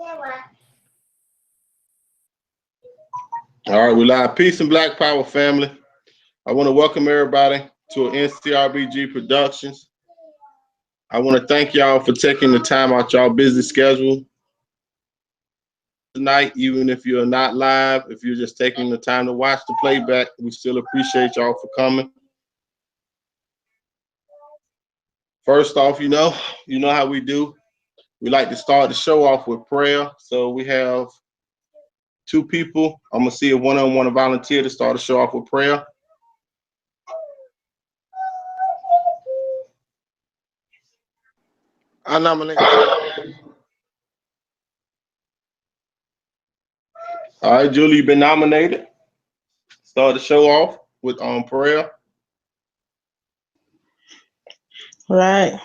All right, we live. Peace and Black Power, family. I want to welcome everybody to NCRBG Productions. I want to thank y'all for taking the time out y'all busy schedule tonight, even if you're not live, if you're just taking the time to watch the playback, we still appreciate y'all for coming. First off, you know how we do. We like to start the show off with prayer. So we have two people. I'm gonna see if one of them want to volunteer to start the show off with prayer. I nominate. All right, Julie, you've been nominated. Start the show off with prayer. Right.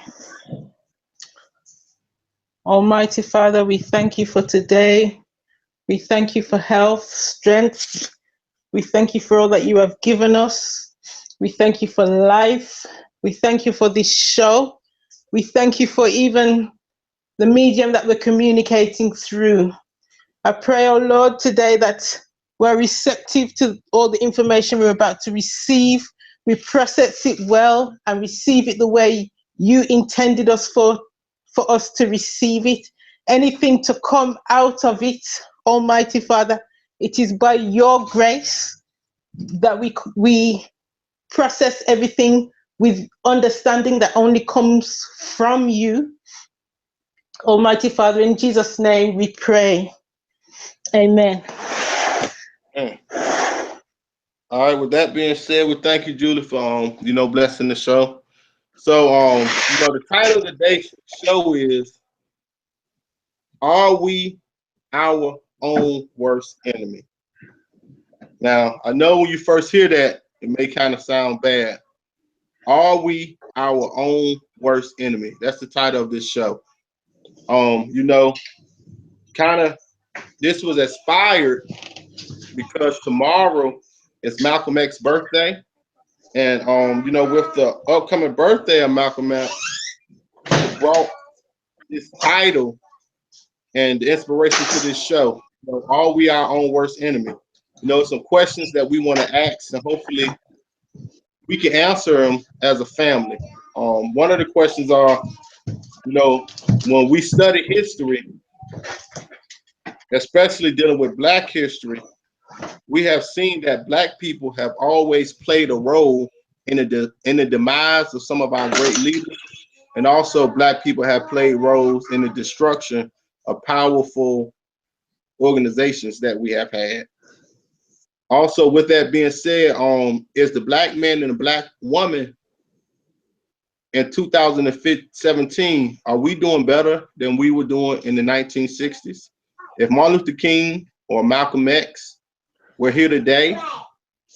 Almighty Father, we thank you for today. We thank you for health, strength. We thank you for all that you have given us. We thank you for life. We thank you for this show. We thank you for even the medium that we're communicating through. I pray, oh Lord, today that we're receptive to all the information we're about to receive. We process it well and receive it the way you intended us for us to receive it. Anything to come out of it, Almighty Father, it is by your grace that we process everything with understanding that only comes from you. Almighty Father, in Jesus' name we pray. Amen. All right, with that being said, we thank you, Julie, for blessing the show. So the title of today's show is Are We Our Own Worst Enemy? Now, I know when you first hear that, it may kind of sound bad. Are we our own worst enemy? That's the title of this show. This was inspired because tomorrow is Malcom X's birthday. And with the upcoming birthday of Malcom X, it brought this title and the inspiration to this show. Are we our own worst enemy? Some questions that we want to ask, and hopefully we can answer them as a family. One of the questions are, when we study history, especially dealing with Black history, we have seen that Black people have always played a role in the demise of some of our great leaders, and also Black people have played roles in the destruction of powerful organizations that we have had. Also, with that being said, is the Black man and the Black woman in 2017, are we doing better than we were doing in the 1960s? If Martin Luther King or Malcolm X were here today,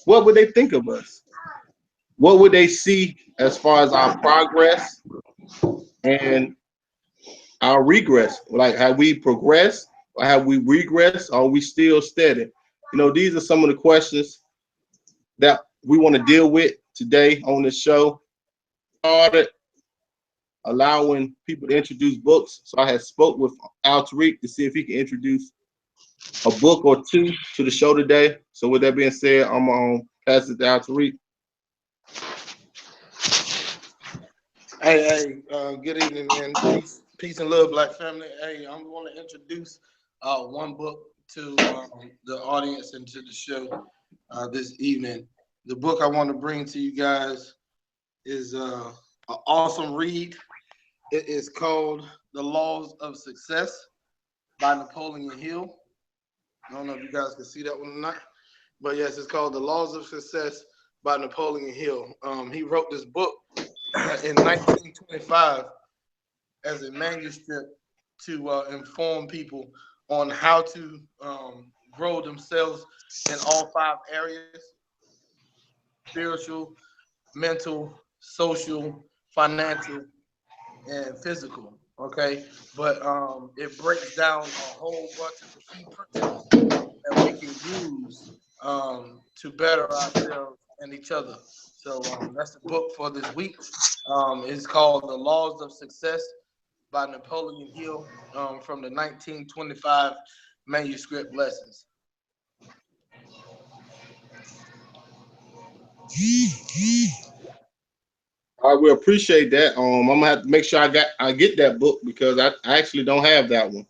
what would they think of us? What would they see as far as our progress and our regress? Like, have we progressed or have we regressed? Or are we still steady? These are some of the questions that we want to deal with today on this show. Started allowing people to introduce books. So I had spoke with Al Tariq to see if he can introduce a book or two to the show today. So with that being said, I'm going to pass it to Al Tariq. Hey, good evening, man. Peace and love, Black family. Hey, I'm going to introduce one book to the audience and to the show this evening. The book I want to bring to you guys is an awesome read. It is called The Laws of Success by Napoleon Hill. I don't know if you guys can see that one or not, but yes, it's called The Laws of Success by Napoleon Hill. He wrote this book in 1925 as a manuscript to inform people on how to grow themselves in all 5 areas: spiritual, mental, social, financial, and physical. Okay, but it breaks down a whole bunch of key principles that we can use to better ourselves and each other. So that's the book for this week. It's called The Laws of Success by Napoleon Hill from the 1925 manuscript lessons. I will appreciate that. I'm gonna have to make sure I get that book because I actually don't have that one.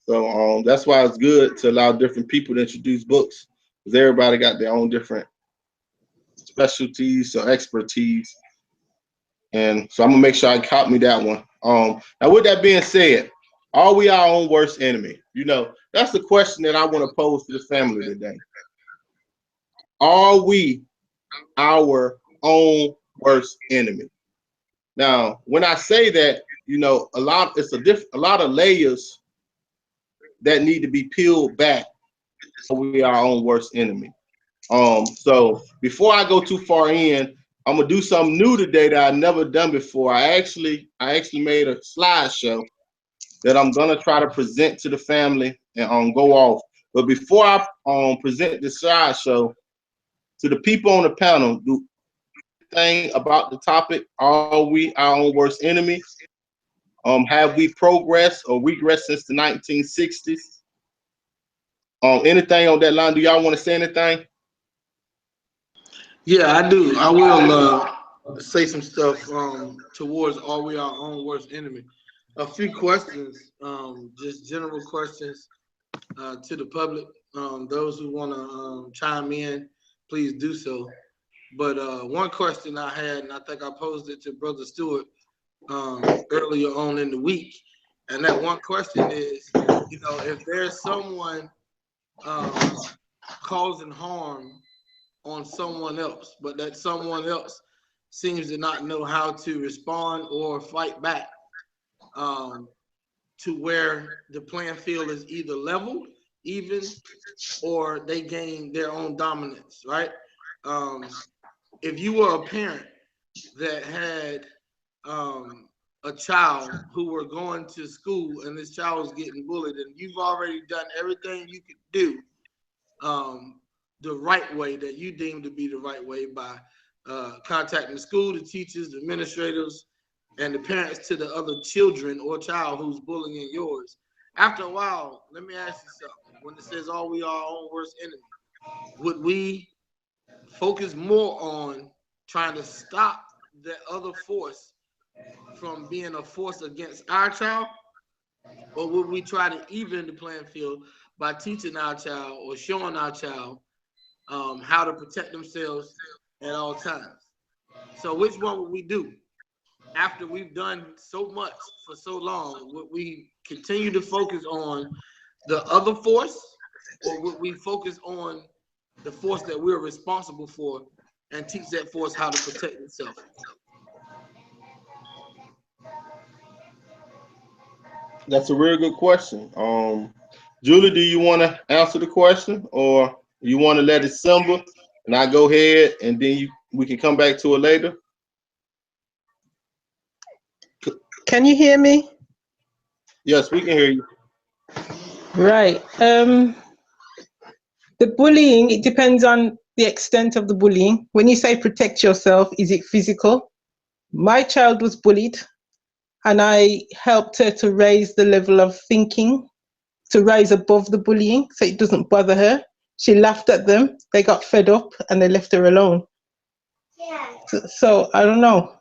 So that's why it's good to allow different people to introduce books because everybody got their own different specialties or expertise. And so I'm gonna make sure I copy that one. Now with that being said, are we our own worst enemy? You know, that's the question that I want to pose to the family today. Are we our own worst enemy? Now, when I say that, you know, a lot of layers that need to be peeled back so we are our own worst enemy. So before I go too far in, I'm gonna do something new today that I've never done before. I actually made a slideshow that I'm gonna try to present to the family and go off. But before I present the slideshow to the people on the panel, do thing about the topic: are we our own worst enemy? Have we progressed or regressed since the 1960s? Anything on that line? Do y'all want to say anything? Yeah, I do. I will say some stuff towards are we our own worst enemy? A few questions, just general questions to the public. Those who want to chime in, please do so. But one question I had, and I think I posed it to Brother Stewart earlier on in the week, and that one question is, you know, if there's someone causing harm on someone else, but that someone else seems to not know how to respond or fight back to where the playing field is either leveled, even, or they gain their own dominance, right? If you were a parent that had a child who were going to school and this child was getting bullied, and you've already done everything you could do the right way that you deem to be the right way by contacting the school, the teachers, the administrators, and the parents to the other children or child who's bullying yours. After a while, let me ask you something. When it says, "Are we our own worst enemy?" would we focus more on trying to stop that other force from being a force against our child, or would we try to even the playing field by teaching our child or showing our child how to protect themselves at all times? So which one would we do? After we've done so much for so long, would we continue to focus on the other force, or would we focus on the force that we're responsible for and teach that force how to protect itself? That's a real good question. Julie, do you want to answer the question, or you want to let it simmer and I go ahead and then we can come back to it later? Can you hear me? Yes, we can hear you. Right. The bullying, it depends on the extent of the bullying. When you say protect yourself, is it physical? My child was bullied, and I helped her to raise the level of thinking, to rise above the bullying so it doesn't bother her. She laughed at them, they got fed up, and they left her alone. So I don't know.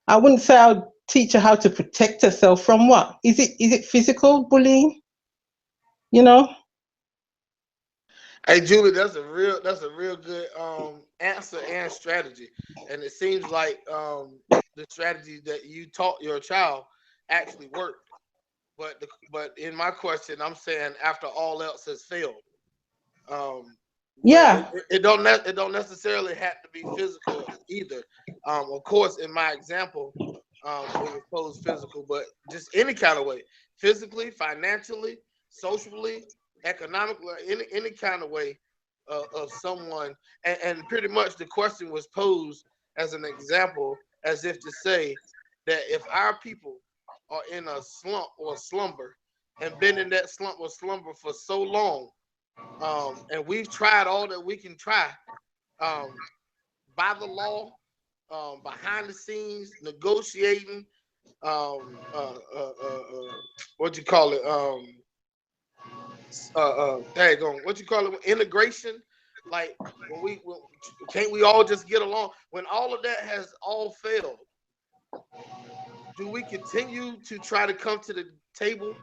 I wouldn't say I'll teach her how to protect herself from what? Is it physical bullying? You know? Hey Julie, that's a real good answer and strategy. And it seems like the strategy that you taught your child actually worked. But in my question, I'm saying after all else has failed. Where Yeah. it don't necessarily have to be physical either. Of course, in my example, it was posed physical, but just any kind of way, physically, financially, socially, economically, any kind of way of someone, and pretty much the question was posed as an example, as if to say that if our people are in a slump or slumber and been in that slump or slumber for so long, and we've tried all that we can try by the law, behind the scenes, negotiating, what you call it? Daggone, what you call it? Integration. Like when can't we all just get along? When all of that has all failed, do we continue to try to come to the table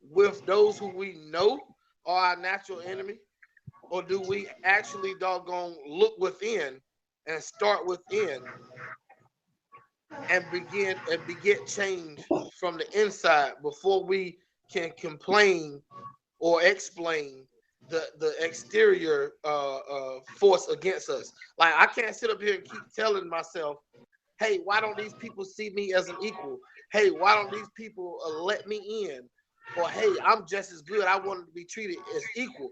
with those who we know are our natural enemy? Or do we actually doggone look within and start within and beget change from the inside before we can complain or explain the exterior force against us? Like, I can't sit up here and keep telling myself, hey, why don't these people see me as an equal? Hey, why don't these people let me in? Or hey, I'm just as good, I want to be treated as equal.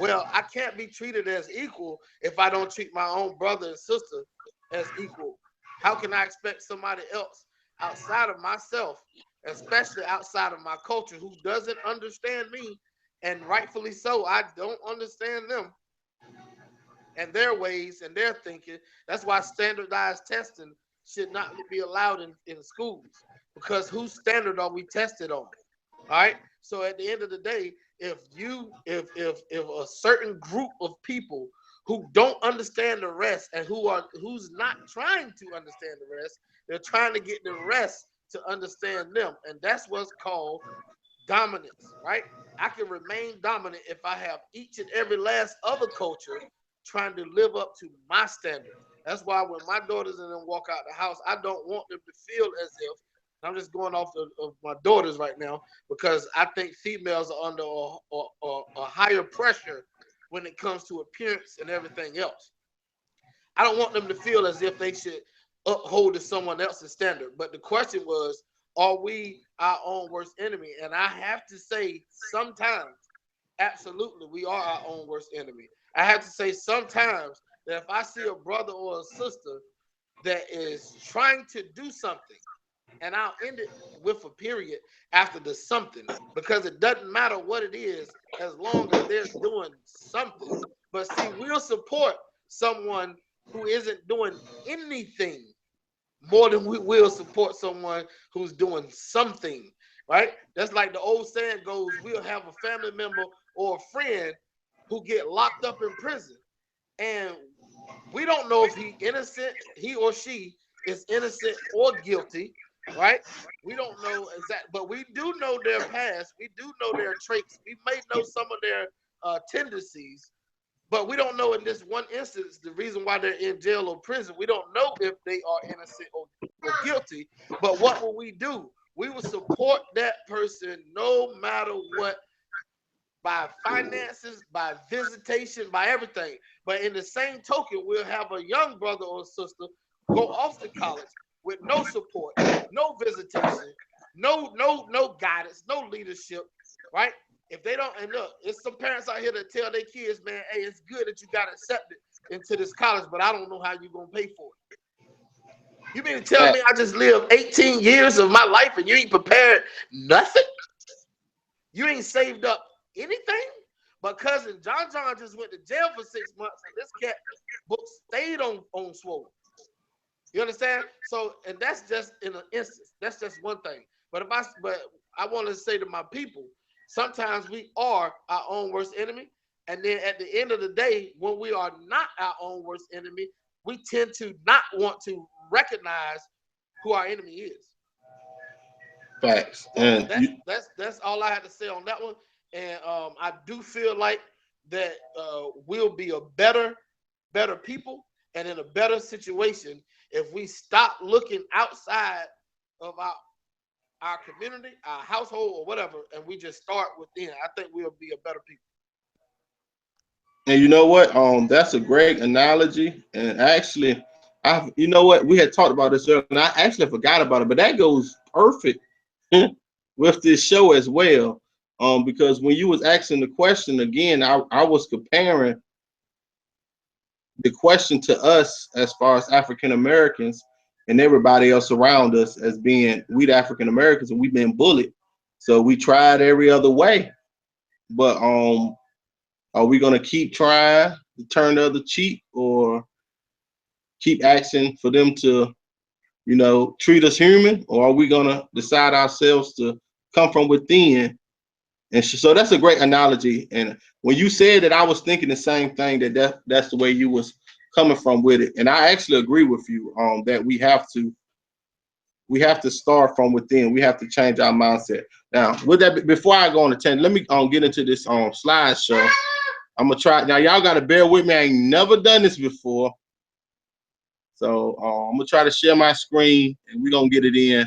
Well, I can't be treated as equal if I don't treat my own brother and sister as equal. How can I expect somebody else outside of myself, especially outside of my culture, who doesn't understand me, and rightfully so, I don't understand them and their ways and their thinking? That's why standardized testing should not be allowed in schools, because whose standard are we tested on? All right. So at the end of the day, if a certain group of people who don't understand the rest and who's not trying to understand the rest, they're trying to get the rest to understand them, and that's what's called dominance, right? I can remain dominant if I have each and every last other culture trying to live up to my standard. That's why when my daughters and them walk out the house, I don't want them to feel as if, I'm just going off of my daughters right now, because I think females are under a higher pressure when it comes to appearance and everything else. I don't want them to feel as if they should uphold to someone else's standard. But the question was, are we our own worst enemy? And I have to say, sometimes, absolutely, we are our own worst enemy. I have to say, sometimes, that if I see a brother or a sister that is trying to do something, and I'll end it with a period after the something, because it doesn't matter what it is as long as they're doing something. But see, we'll support someone who isn't doing anything more than we will support someone who's doing something, right? That's like the old saying goes, we'll have a family member or a friend who get locked up in prison, and we don't know if he or she is innocent or guilty, right? We don't know exactly, but we do know their past. We do know their traits. We may know some of their tendencies, but we don't know in this one instance the reason why they're in jail or prison. We don't know if they are innocent or guilty. But what will we do? We will support that person no matter what, by finances, by visitation, by everything. But in the same token, we'll have a young brother or sister go off to college with no support, no visitation, no guidance, no leadership, right? If they don't, and look, there's some parents out here that tell their kids, man, hey, it's good that you got accepted into this college, but I don't know how you're gonna pay for it. You mean to tell me I just lived 18 years of my life and you ain't prepared nothing? You ain't saved up anything? But cousin John just went to jail for 6 months, and this cat book stayed on swole. You understand? So, and that's just in an instance. That's just one thing. But I want to say to my people, sometimes we are our own worst enemy. And then at the end of the day, when we are not our own worst enemy, we tend to not want to recognize who our enemy is. Facts. And that's all I had to say on that one. And I do feel like that we'll be a better people and in a better situation if we stop looking outside of our community, our household, or whatever, and we just start within. I think we'll be a better people. And you know what? That's a great analogy. And actually, you know what? We had talked about this earlier, and I actually forgot about it, but that goes perfect with this show as well. Because when you was asking the question again, I was comparing the question to us as far as African Americans and everybody else around us as being we the African Americans, and we've been bullied. So we tried every other way. But are we gonna keep trying to turn the other cheek, or keep asking for them to you know, treat us human, or are we gonna decide ourselves to come from within? And so that's a great analogy. And when you said that, I was thinking the same thing, that's the way you was coming from with it. And I actually agree with you that we have to start from within. We have to change our mindset. Now, with that, before I go on the 10, let me get into this slideshow. I'm gonna try. Now, y'all gotta bear with me. I ain't never done this before. So I'm gonna try to share my screen and we're gonna get it in.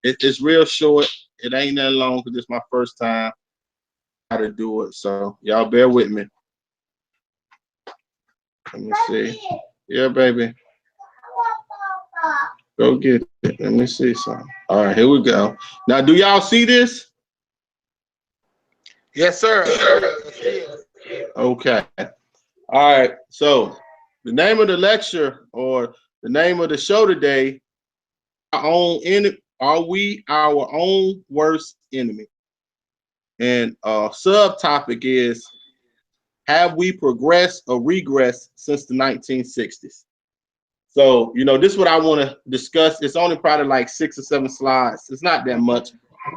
It's real short. It ain't that long because it's my first time how to do it. So y'all bear with me. Let me see. Yeah, baby. Go get it. Let me see something. All right, here we go. Now, do y'all see this? Yes, sir. Okay. All right. So the name of the lecture or the name of the show today, are we our own worst enemy? And subtopic is, have we progressed or regressed since the 1960s? So, you know, this is what I want to discuss. It's only probably like 6 or 7 slides. It's not that much.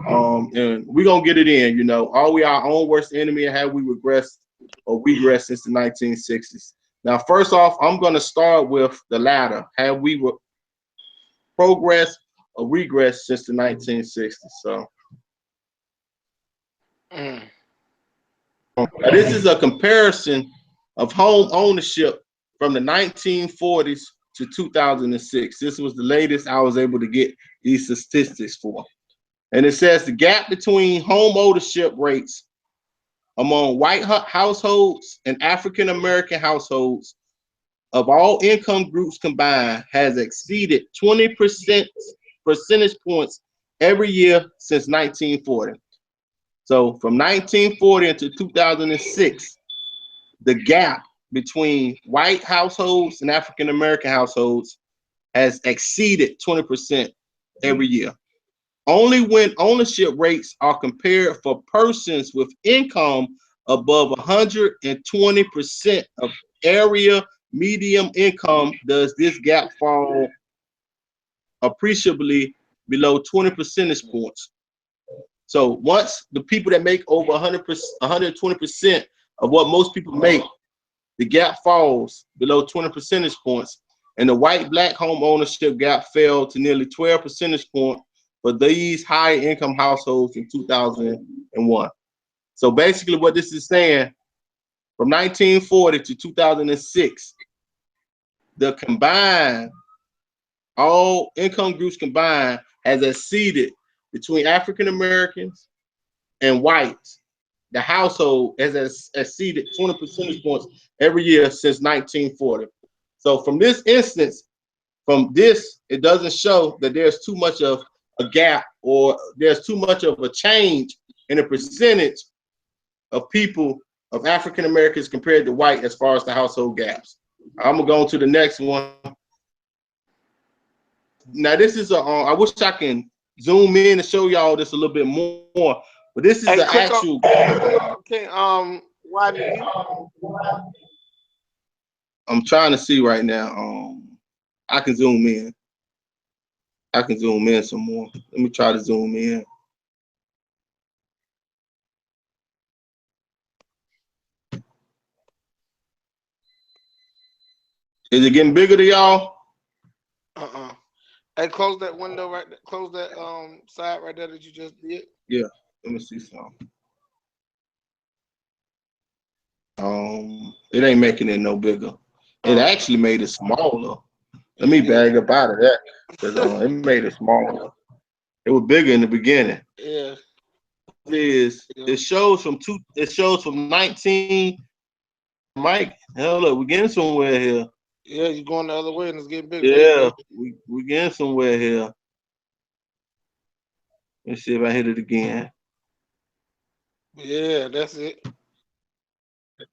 And we're going to get it in, you know. Are we our own worst enemy, and have we regressed or regressed since the 1960s? Now, first off, I'm going to start with the latter. Have we progressed or regressed since the 1960s? So, this is a comparison of home ownership from the 1940s to 2006. This was the latest I was able to get these statistics for. And it says the gap between home ownership rates among white households and African American households of all income groups combined has exceeded 20% percentage points every year since 1940. So from 1940 until 2006, the gap between white households and African American households has exceeded 20% every year. Only when ownership rates are compared for persons with income above 120% of area median income does this gap fall appreciably below 20 percentage points. So once the people that make over 120% of what most people make, the gap falls below 20 percentage points, and the white-black home ownership gap fell to nearly 12 percentage points for these high income households in 2001. So basically what this is saying, from 1940 to 2006, the combined, all income groups combined, has exceeded between African Americans and whites. The household has exceeded 20 percentage points every year since 1940. So from this instance, from this, it doesn't show that there's too much of a gap or there's too much of a change in the percentage of people, of African Americans compared to white as far as the household gaps. I'm gonna go on to the next one. Now this is I wish I can zoom in and show y'all this a little bit more, but this is the actual. Okay, why do you? I'm trying to see right now. I can zoom in. I can zoom in some more. Let me try to zoom in. Is it getting bigger to y'all? Hey, close that window right there. Close that side right there that you just did. Yeah. Let me see something. It ain't making it no bigger. It actually made it smaller. Let me bag up out of that because it made it smaller. It was bigger in the beginning. Yeah. It shows from 19. Mike, hell up, we're getting somewhere here. Yeah, you're going the other way and it's getting bigger. Yeah, we're getting somewhere here. Let's see if I hit it again. Yeah, that's it. Let's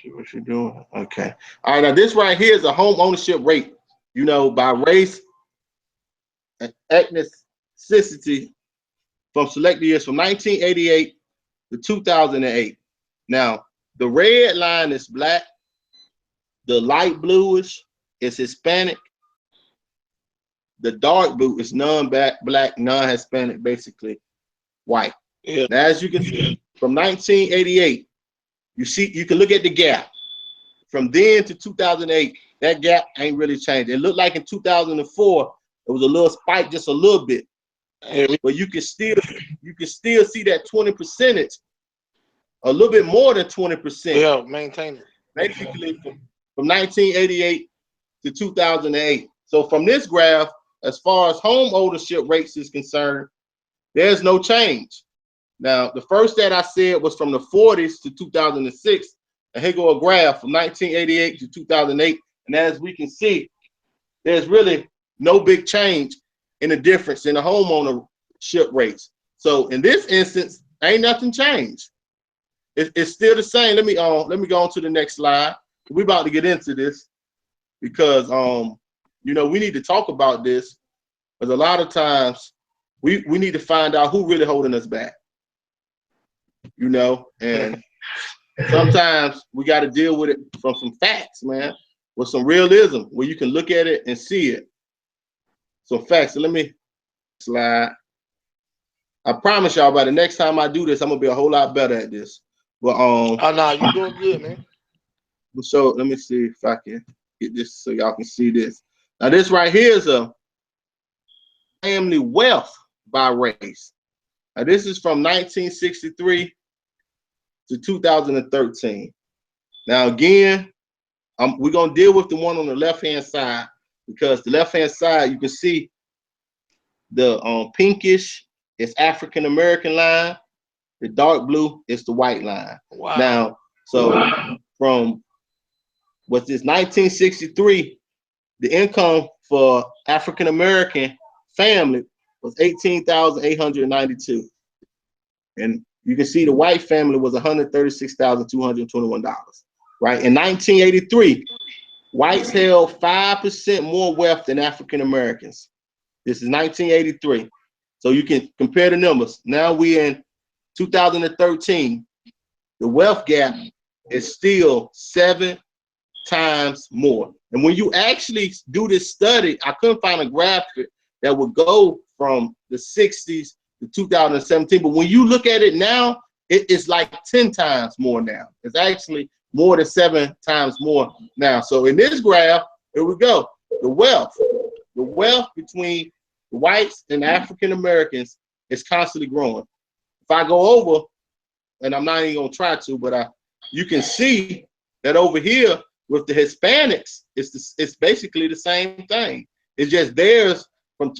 see what you're doing. Okay. All right, now this right here is a home ownership rate, you know, by race and ethnicity from selected years from 1988 to 2008. Now, the red line is black, the light bluish is Hispanic, the dark blue is non-black, non-Hispanic, basically white. Yeah. Now, as you can see, from 1988, you can look at the gap. From then to 2008, that gap ain't really changed. It looked like in 2004, it was a little spike, just a little bit. But you can still see that 20%, a little bit more than 20%. Yeah, maintain it. Basically from 1988 to 2008. So from this graph, as far as home ownership rates is concerned, there's no change. Now, the first that I said was from the 40s to 2006. And here go a graph from 1988 to 2008. And as we can see, there's really no big change in the difference in the home ownership rates. So in this instance, ain't nothing changed. It's still the same. Let me go on to the next slide. We're about to get into this because you know, we need to talk about this, because a lot of times we need to find out who really holding us back. You know, and sometimes we got to deal with it from some facts, man, with some realism where you can look at it and see it. Some facts. So let me slide. I promise y'all by the next time I do this, I'm gonna be a whole lot better at this. But oh no, you doing good, man. So let me see if I can get this so y'all can see this. Now this right here is a family wealth by race. Now this is from 1963 to 2013. Now again, we're gonna deal with the one on the left-hand side, because the left-hand side you can see the pinkish is African American line, the dark blue is the white line. Wow. Now, so from what's this 1963, the income for African American family was $18,892, and you can see the white family was $136,221. Right, in 1983, whites held 5% more wealth than African Americans. This is 1983, so you can compare the numbers. Now we in 2013, the wealth gap is still 7 times more. And when you actually do this study, I couldn't find a graphic that would go from the 60s to 2017. But when you look at it now, it's like 10 times more now. It's actually more than 7 times more now. So in this graph, here we go. The wealth between the whites and African Americans is constantly growing. If I go over, and I'm not even gonna try to, but you can see that over here with the Hispanics, it's basically the same thing. It's just theirs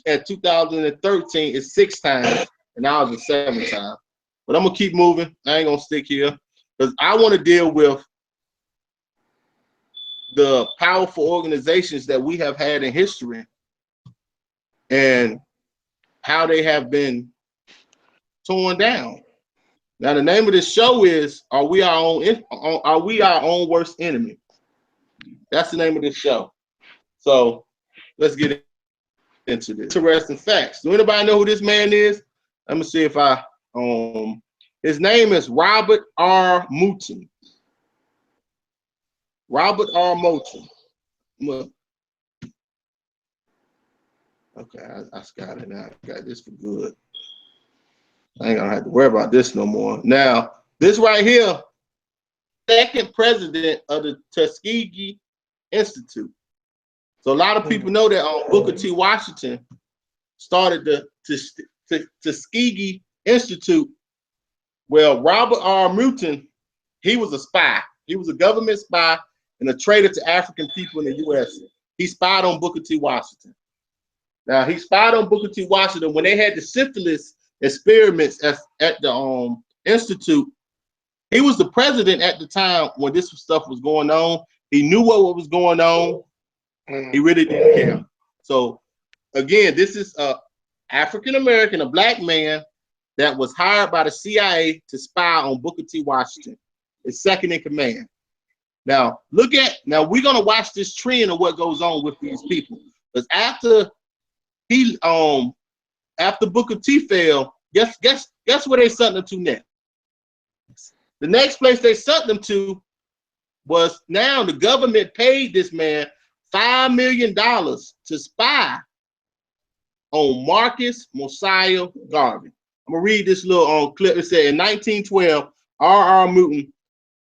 at 2013 is 6 times, and ours is 7 times. But I'm gonna keep moving. I ain't gonna stick here because I want to deal with the powerful organizations that we have had in history and how they have been torn down. Now, the name of this show is Are We Our Own Worst Enemy? That's the name of this show. So let's get into this. Interesting facts. Do anybody know who this man is? Let me see if I his name is Robert R. Moulton. Robert R. Moulton. Okay, I got it now. I got this for good. I ain't gonna have to worry about this no more. Now, this right here, second president of the Tuskegee Institute. So a lot of people know that Booker T. Washington started the Tuskegee Institute. Well, Robert R. Moulton, he was a spy. He was a government spy and a traitor to African people in the U.S. He spied on Booker T. Washington. Now, he spied on Booker T. Washington when they had the syphilis experiments at the institute. He was the president at the time when this stuff was going on. He knew what was going on. He really didn't care. So again, this is a African American, a black man that was hired by the CIA to spy on Booker T. Washington, his second in command. Now we're gonna watch this trend of what goes on with these people. Because after Booker T fell, guess where they sent them to next? The next place they sent them to was, now the government paid this man $5 million to spy on Marcus Mosiah Garvey. I'm gonna read this little clip. It said in 1912, R.R. Moulton,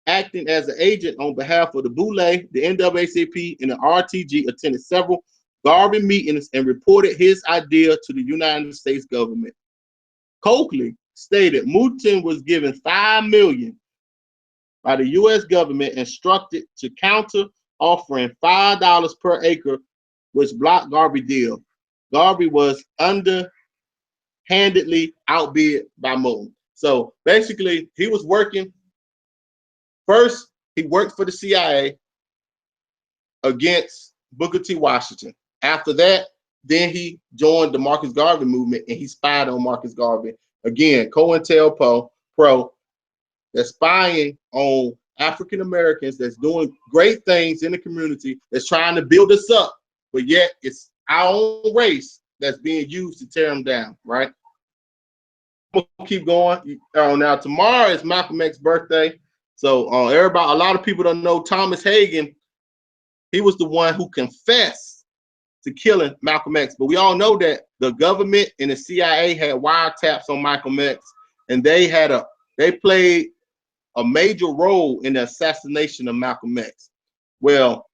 acting as an agent on behalf of the Boule, the NAACP, and the RTG, attended several Garvey meetings and reported his idea to the United States government. Coakley stated Moulton was given $5 million by the U.S. government, instructed to counter, offering $5 per acre, which blocked Garvey deal. Garvey was underhandedly outbid by Moulton. So basically, he was working. First, he worked for the CIA against Booker T. Washington. After that, then he joined the Marcus Garvey movement, and he spied on Marcus Garvey. Again, COINTELPRO, that's spying on African Americans, that's doing great things in the community, that's trying to build us up, but yet it's our own race that's being used to tear them down, right? We'll keep going. Now, tomorrow is Malcom X's birthday. So a lot of people don't know Thomas Hagen. He was the one who confessed to killing Malcolm X. But we all know that the government and the CIA had wiretaps on Malcolm X, and they played a major role in the assassination of Malcolm X. Well,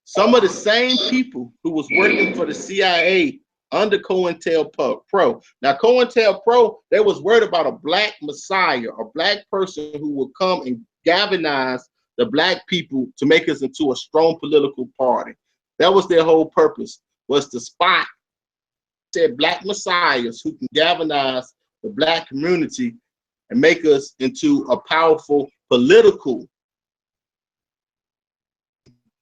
some of the same people who was working for the CIA under COINTELPRO. Now, COINTELPRO, they was worried about a black messiah, a black person who would come and galvanize the black people to make us into a strong political party. That was their whole purpose, was to spot black messiahs who can galvanize the black community and make us into a powerful political.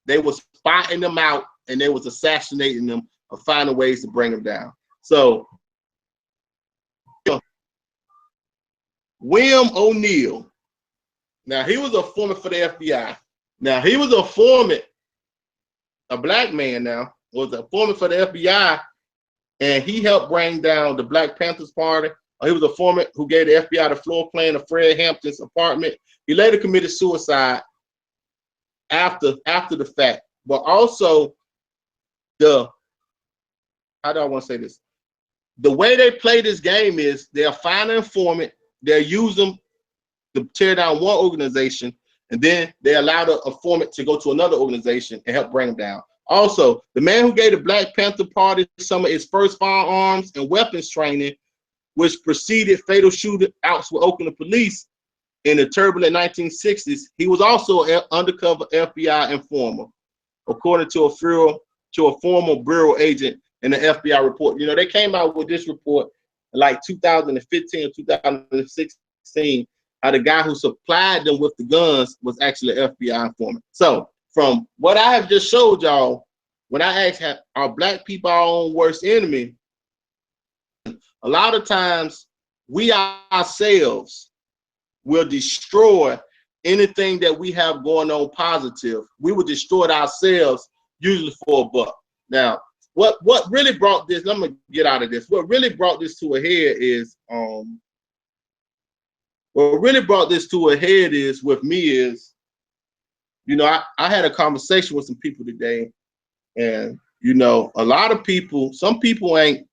They was spotting them out, and they was assassinating them or finding ways to bring them down. So William O'Neill, now he was a foreman for the FBI. Now he was a foreman, a black man now, was a foreman for the FBI, and he helped bring down the Black Panthers Party. He was a foreman who gave the FBI the floor plan of Fred Hampton's apartment. He later committed suicide after the fact. But also how do I want to say this? The way they play this game is they'll find an informant, they'll use them to tear down one organization, and then they allow the informant to go to another organization and help bring them down. Also, the man who gave the Black Panther Party some of his first firearms and weapons training, which preceded fatal shootouts with Oakland police in the turbulent 1960s, he was also an undercover FBI informer, according to a former bureau agent in the FBI report. You know, they came out with this report in like 2015 or 2016, how the guy who supplied them with the guns was actually an FBI informant. So from what I have just showed y'all, when I asked, are black people our own worst enemy? A lot of times we ourselves will destroy anything that we have going on positive. We will destroy it ourselves, usually for a buck. Now, what really brought this, let me get out of this. What really brought this to a head is, with me is, you know, I had a conversation with some people today, and, you know, a lot of people, some people ain't,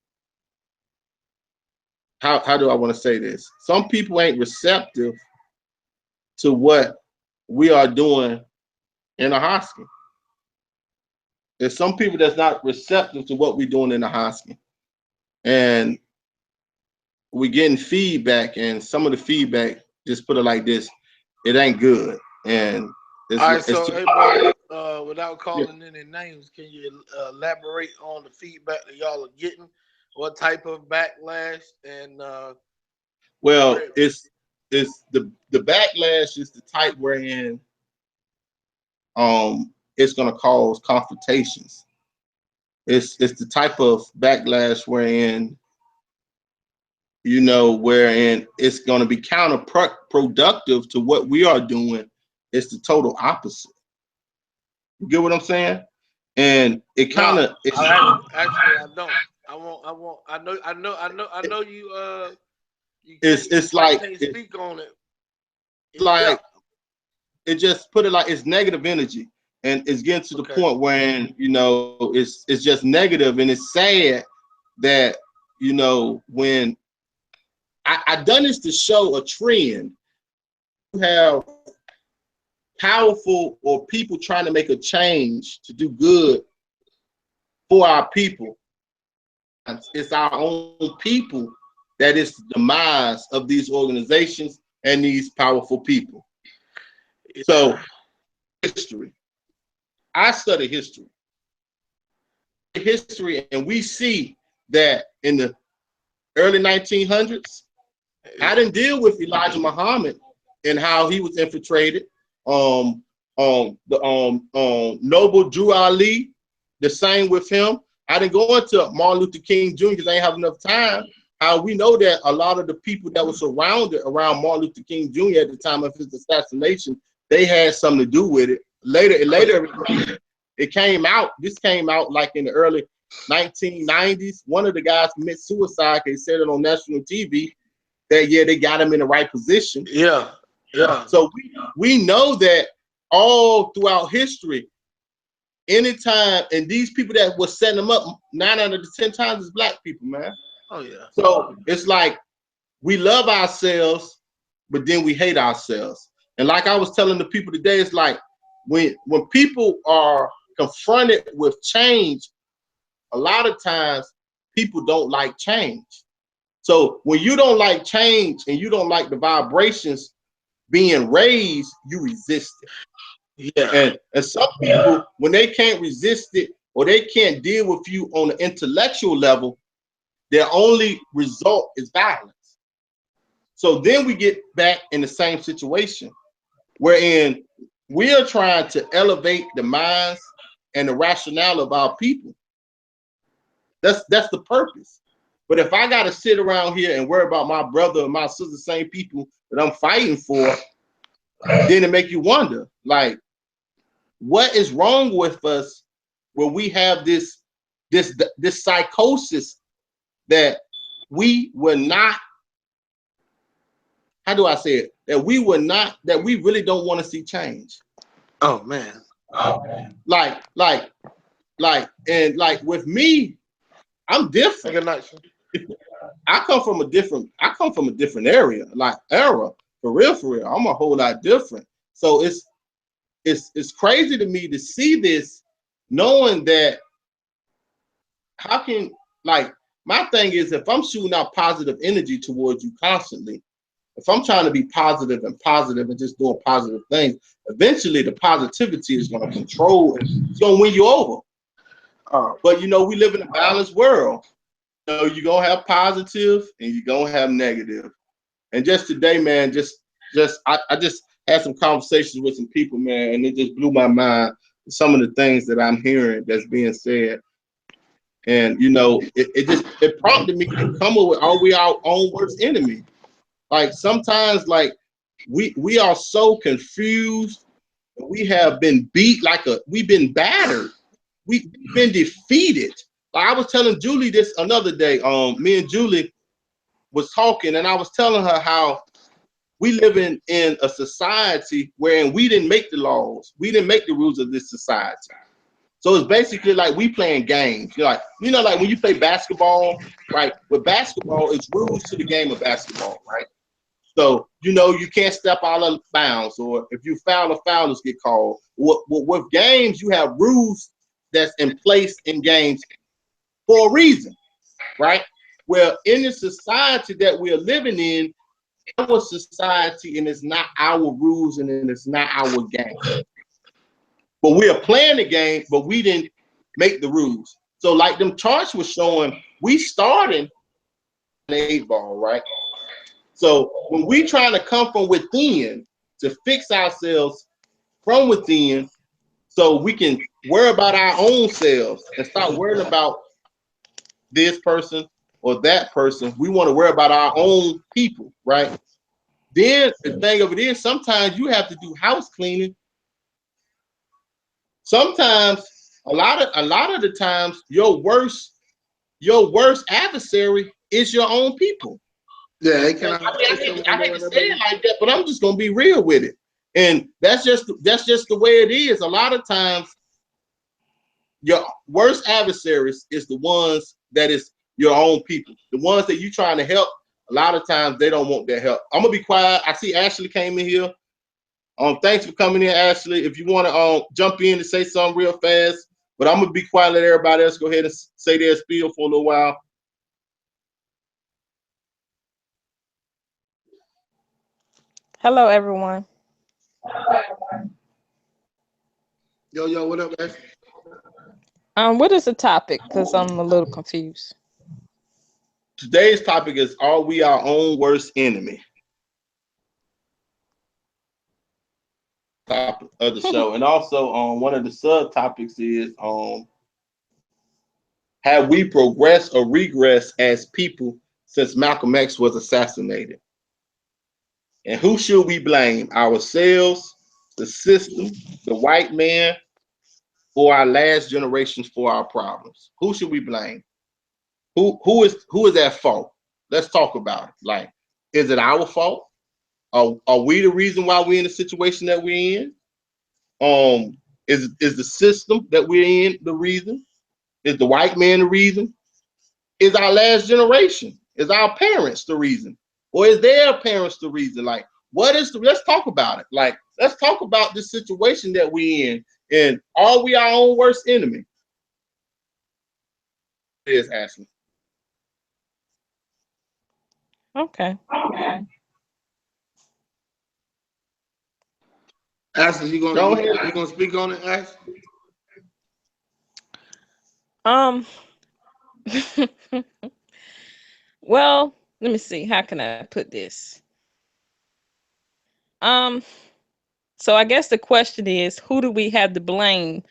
how do I want to say this? Some people ain't receptive to what we are doing in Ahoskie. There's some people that's not receptive to what we're doing in Ahoskie. And we're getting feedback, and some of the feedback, just put it like this, it ain't good. And it's, all right, so everybody, without calling any names, can you elaborate on the feedback that y'all are getting? What type of backlash? And well, it's the backlash is the type wherein it's going to cause confrontations. It's the type of backlash wherein, you know, wherein it's going to be counterproductive to what we are doing. It's the total opposite. You get what I'm saying? And it kind of actually I don't. I know you. It's like can't speak on it. Like it just put it like it's negative energy. and it's getting to the point when, you know, it's just negative, and it's sad that, you know, when I done this to show a trend. You have powerful or people trying to make a change to do good for our people. It's our own people that is the demise of these organizations and these powerful people. So, history. I study history. And we see that in the early 1900s, I didn't deal with Elijah Muhammad and how he was infiltrated. Noble Drew Ali, the same with him. I didn't go into Martin Luther King Jr. because I ain't have enough time. How we know that a lot of the people that were surrounded around Martin Luther King Jr. at the time of his assassination, they had something to do with it. Later, it came out. This came out like in the early 1990s. One of the guys committed suicide because he said it on national TV that, yeah, they got him in the right position. Yeah. So we know that all throughout history, anytime, and these people that were setting them up 9 out of the 10 times is black people, man. Oh yeah. So it's like we love ourselves, but then we hate ourselves. And like I was telling the people today, it's like when people are confronted with change, a lot of times people don't like change. So when you don't like change and you don't like the vibrations being raised, you resist it. Yeah. And some people, when they can't resist it or they can't deal with you on an intellectual level, their only result is violence. So then we get back in the same situation wherein we are trying to elevate the minds and the rationale of our people. That's the purpose. But if I got to sit around here and worry about my brother and my sister, same people that I'm fighting for, then it make you wonder, like, what is wrong with us when we have this psychosis that we were not, how do I say it? That we really don't want to see change. Oh man. Like with me, I'm different. Good night, sir. I come from a different area, for real. I'm a whole lot different. So it's crazy to me to see this, knowing that how can, like, my thing is, if I'm shooting out positive energy towards you constantly, if I'm trying to be positive and just doing positive things, eventually the positivity is going to control and it's going to win you over. But you know, we live in a balanced world. You know, you're going to have positive and you're going to have negative. And just today, man, I just had some conversations with some people, man, and it just blew my mind, some of the things that I'm hearing that's being said. And, you know, it prompted me to come up with, are we our own worst enemy? Like, sometimes, like, we are so confused. We have been beat we've been battered. We've been defeated. Like, I was telling Julie this another day. Me and Julie was talking, and I was telling her how we live in a society wherein we didn't make the laws. We didn't make the rules of this society. So it's basically like we playing games. You're like, you know, like when you play basketball, right? With basketball, it's rules to the game of basketball, right? So, you know, you can't step out of bounds, or if you foul, a foul get called. With games, you have rules that's in place in games for a reason, right? Well, in the society that we are living in, our society, and it's not our rules and it's not our game. But we are playing the game, but we didn't make the rules. So like them charts were showing, we started an 8 ball, right? So when we trying to come from within to fix ourselves from within, so we can worry about our own selves and stop worrying about this person or that person. We want to worry about our own people, right? Then the thing of it is, sometimes you have to do house cleaning. Sometimes, a lot of the times, your worst adversary is your own people. Yeah, I hate to say it like that, but I'm just gonna be real with it. And that's just the way it is. A lot of times, your worst adversaries is the ones that is your own people. The ones that you trying to help, a lot of times they don't want their help. I'm gonna be quiet. I see Ashley came in here. Thanks for coming in, Ashley. If you want to jump in and say something real fast, but I'm gonna be quiet. Let everybody else go ahead and say their spiel for a little while. Hello, everyone. Yo, what up, Ashley? What is the topic? Because I'm a little confused. Today's topic is: are we our own worst enemy? Topic of the show, and also one of the subtopics is have we progressed or regressed as people since Malcolm X was assassinated? And who should we blame? Ourselves, the system, the white man, or our last generations for our problems? Who should we blame? Who is at fault? Let's talk about it. Like, is it our fault? Are we the reason why we're in the situation that we're in? Is the system that we're in the reason? Is the white man the reason? Is our last generation? Is our parents the reason? Or is their parents the reason? Like, what is the, let's talk about it. Like, let's talk about the situation that we're in. And are we our own worst enemy? It is, Ashley. Okay. Ashley, you gonna speak on it, Ashley? Well, let me see. How can I put this? So I guess the question is, who do we have to blame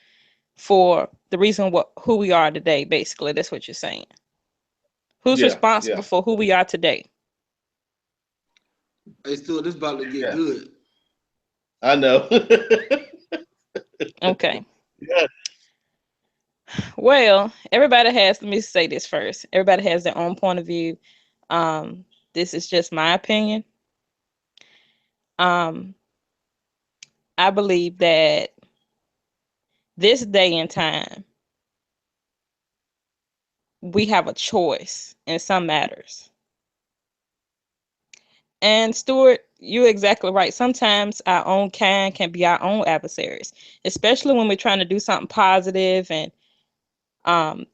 for the reason who we are today? Basically, that's what you're saying. Who's responsible for who we are today? Hey, Stuart, this about to get good. I know. Okay. Yeah. Well, everybody has, let me say this first. Everybody has their own point of view. This is just my opinion. I believe that this day and time, we have a choice in some matters. And Stuart, you're exactly right. Sometimes our own kind can be our own adversaries, especially when we're trying to do something positive and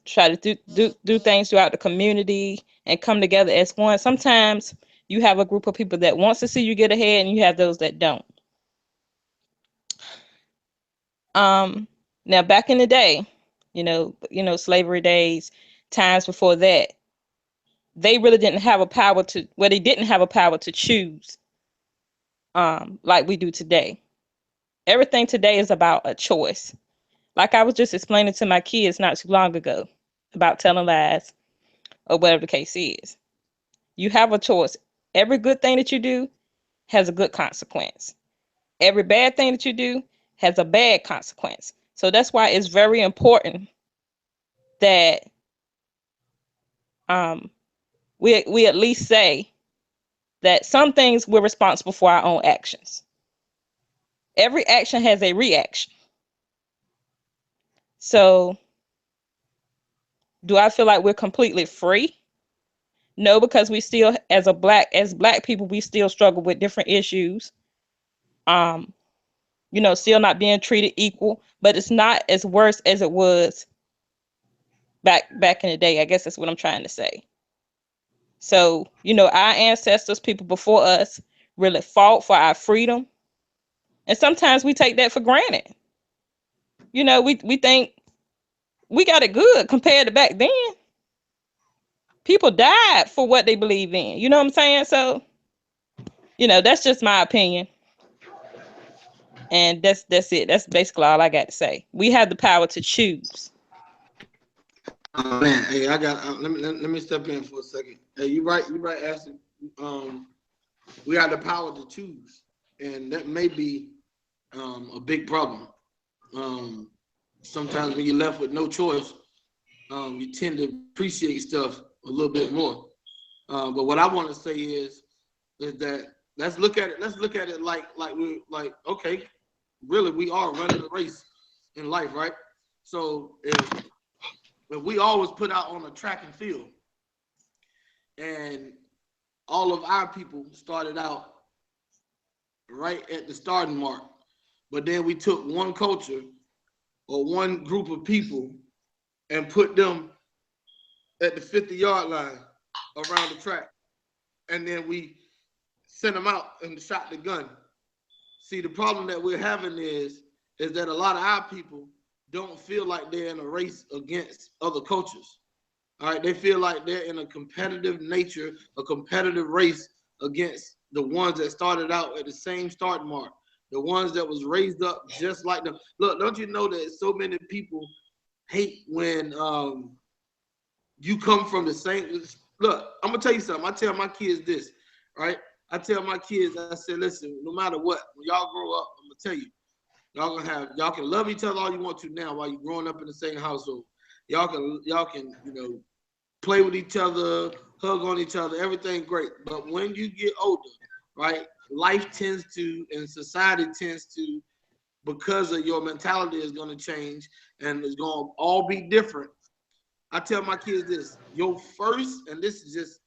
try to do things throughout the community and come together as one. Sometimes you have a group of people that wants to see you get ahead, and you have those that don't. Now back in the day, slavery days, times before that, they really didn't have a power to, well, they didn't have a power to choose like we do today. Everything today is about a choice. Like I was just explaining to my kids not too long ago about telling lies or whatever the case is. You have a choice. Every good thing that you do has a good consequence. Every bad thing that you do has a bad consequence. So that's why it's very important that we at least say that some things we're responsible for our own actions. Every action has a reaction. So do I feel like we're completely free? No, because we still, as black people, we still struggle with different issues. Still not being treated equal, but it's not as worse as it was back in the day. I guess that's what I'm trying to say. So, our ancestors, people before us, really fought for our freedom. And sometimes we take that for granted. We think we got it good compared to back then. People died for what they believe in. You know what I'm saying? So, that's just my opinion. And that's it. That's basically all I got to say. We have the power to choose. Man, hey, let me step in for a second. Hey, you right, Ashley. We have the power to choose, and that may be a big problem. Sometimes when you're left with no choice, you tend to appreciate stuff a little bit more. But what I want to say is that let's look at it. Let's look at it like okay, really, we are running a race in life, right? So if we always put out on a track and field, and all of our people started out right at the starting mark, but then we took one culture or one group of people and put them at the 50-yard line around the track, and then we sent them out and shot the gun. See, the problem that we're having is that a lot of our people don't feel like they're in a race against other cultures. All right, they feel like they're in a competitive nature, a competitive race against the ones that started out at the same start mark, the ones that was raised up just like them. Look, don't you know that so many people hate when you come from the same? Look, I'm gonna tell you something. I tell my kids this, right? I tell my kids, I said, listen, no matter what, when y'all grow up, I'm gonna tell you, y'all can love each other all you want to now while you're growing up in the same household. Y'all can play with each other, hug on each other, everything great. But when you get older, right, life tends to, and society tends to, because of your mentality is going to change and it's going to all be different. I tell my kids this, your first, and this is just,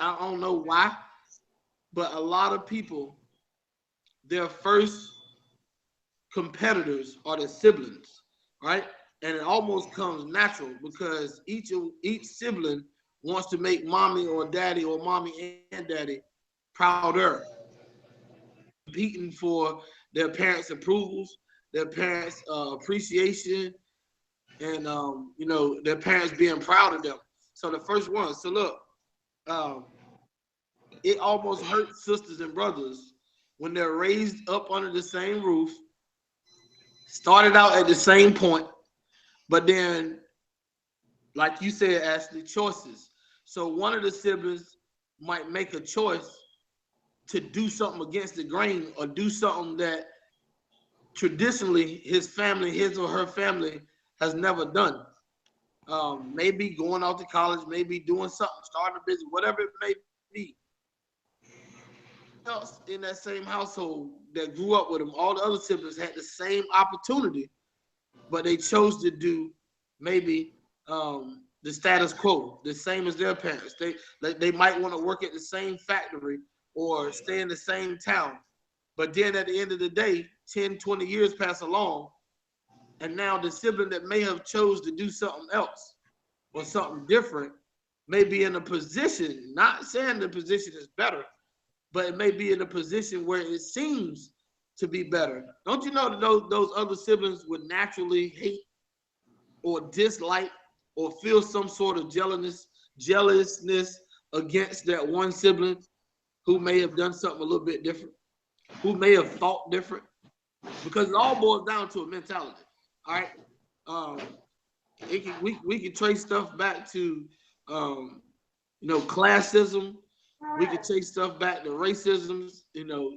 I don't know why, but a lot of people, their first competitors are their siblings, right? And it almost comes natural because each sibling wants to make mommy or daddy or mommy and daddy prouder, competing for their parents' approvals, their parents' appreciation, and their parents being proud of them. So the first one. So look, it almost hurts sisters and brothers when they're raised up under the same roof, started out at the same point, but then, like you said, Ashley, choices. So one of the siblings might make a choice to do something against the grain or do something that traditionally his or her family has never done. Maybe going out to college, maybe doing something, starting a business, whatever it may be. Else in that same household that grew up with them, all the other siblings had the same opportunity, but they chose to do maybe the status quo, the same as their parents. They might want to work at the same factory or stay in the same town. But then at the end of the day, 10, 20 years pass along, and now the sibling that may have chose to do something else or something different may be in a position, not saying the position is better, but it may be in a position where it seems to be better. Don't you know that those other siblings would naturally hate or dislike or feel some sort of jealousness against that one sibling who may have done something a little bit different, who may have thought different? Because it all boils down to a mentality. All right. We can trace stuff back to classism. We can trace stuff back to racism,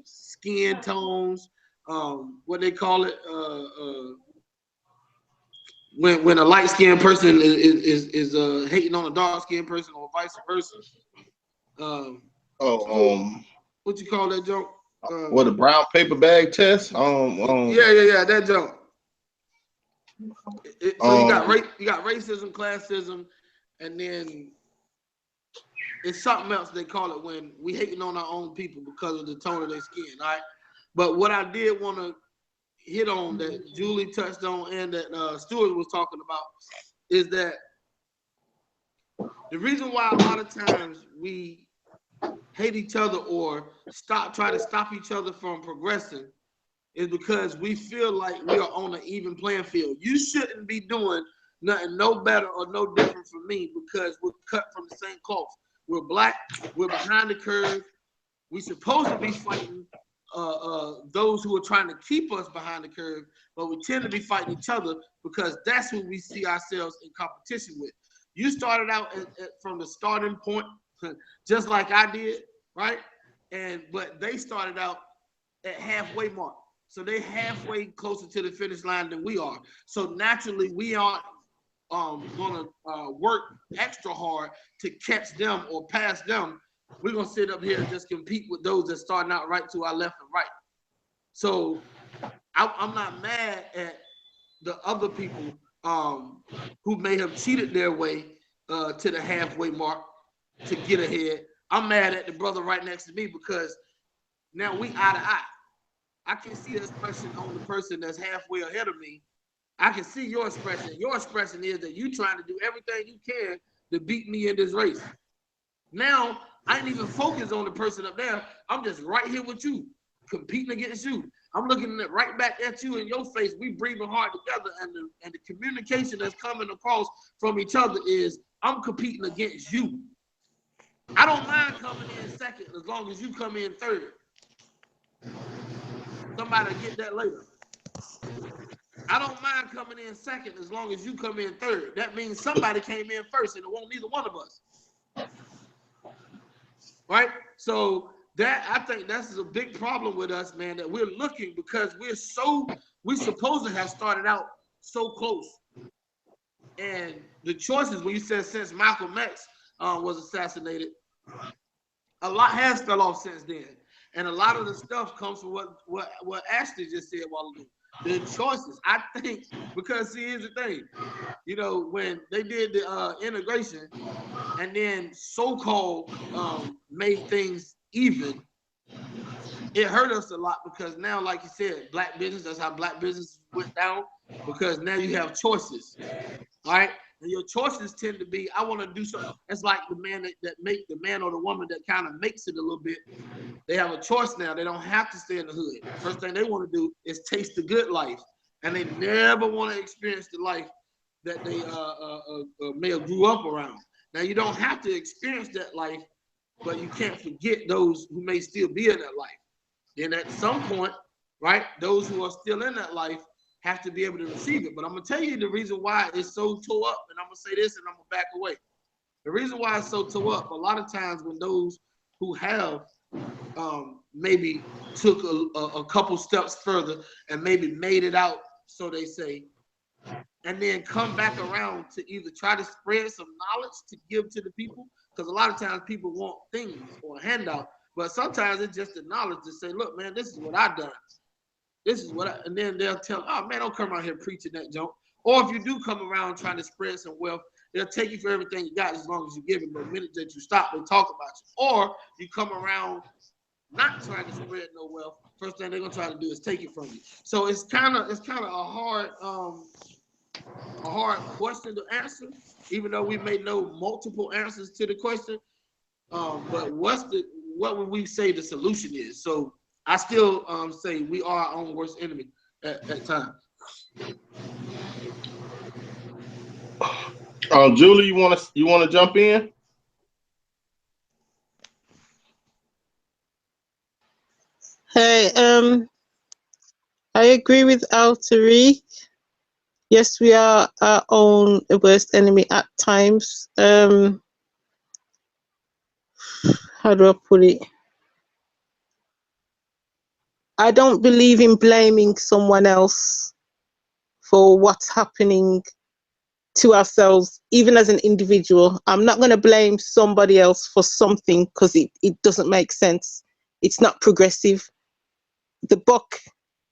skin tones, what they call it, when a light-skinned person is hating on a dark-skinned person or vice versa. What you call that joke? What, a brown paper bag test? Yeah, that joke. So you got racism, classism, and then it's something else they call it when we hating on our own people because of the tone of their skin. All right, but what I did want to hit on that Julie touched on and that Stuart was talking about is that the reason why a lot of times we hate each other or try to stop each other from progressing is because we feel like we are on an even playing field. You shouldn't be doing nothing no better or no different from me because we're cut from the same cloth. We're black, we're behind the curve. We're supposed to be fighting those who are trying to keep us behind the curve, but we tend to be fighting each other because that's who we see ourselves in competition with. You started out from the starting point, just like I did, right? But they started out at halfway mark. So they halfway closer to the finish line than we are. So naturally, we aren't gonna work extra hard to catch them or pass them we're gonna sit up here and just compete with those that starting out right to our left and right. So I'm not mad at the other people who may have cheated their way to the halfway mark to get ahead. I'm mad at the brother right next to me because now we eye to eye. I can see the expression on the person that's halfway ahead of me. I can see your expression. Your expression is that you trying to do everything you can to beat me in this race. Now, I ain't even focused on the person up there. I'm just right here with you, competing against you. I'm looking right back at you in your face. We breathing hard together, and the communication that's coming across from each other is, I'm competing against you. I don't mind coming in second as long as you come in third. Somebody get that later. I don't mind coming in second as long as you come in third. That means somebody came in first, and it won't neither one of us. Right? So that, I think that's a big problem with us, man, that we're looking because we're supposed to have started out so close. And the choices, when you said since Malcom X was assassinated, a lot has fell off since then. And a lot of the stuff comes from what Ashley just said while ago. The choices, I think, because see, here's the thing, you know, when they did the integration and then so-called made things even, it hurt us a lot because now, like you said, black business, that's how black business went down, because now you have choices, all right? And your choices tend to be, I want to do something. It's like the man that make the man or the woman that kind of makes it a little bit. They have a choice now. They don't have to stay in the hood. First thing they want to do is taste the good life, and they never want to experience the life that they may have grew up around. Now you don't have to experience that life, but you can't forget those who may still be in that life. Then at some point, right, those who are still in that life have to be able to receive it. But I'm gonna tell you the reason why it's so tore up, and I'm gonna say this and I'm gonna back away. The reason why it's so tore up, a lot of times when those who have maybe took a couple steps further and maybe made it out, so they say, and then come back around to either try to spread some knowledge to give to the people, because a lot of times people want things or a handout, but sometimes it's just the knowledge to say, look, man, this is what I've done. This is what and then they'll tell, oh man, don't come around here preaching that junk. Or if you do come around trying to spread some wealth, they'll take you for everything you got as long as you give it. But the minute that you stop, they talk about you. Or you come around not trying to spread no wealth, first thing they're gonna try to do is take it from you. So it's kind of a hard question to answer, even though we may know multiple answers to the question. But what would we say the solution is? So I still say we are our own worst enemy at times. Julie, you want to jump in? Hey, I agree with Al Tariq. Yes, we are our own worst enemy at times. How do I put it? I don't believe in blaming someone else for what's happening to ourselves, even as an individual. I'm not going to blame somebody else for something because it doesn't make sense. It's not progressive. The buck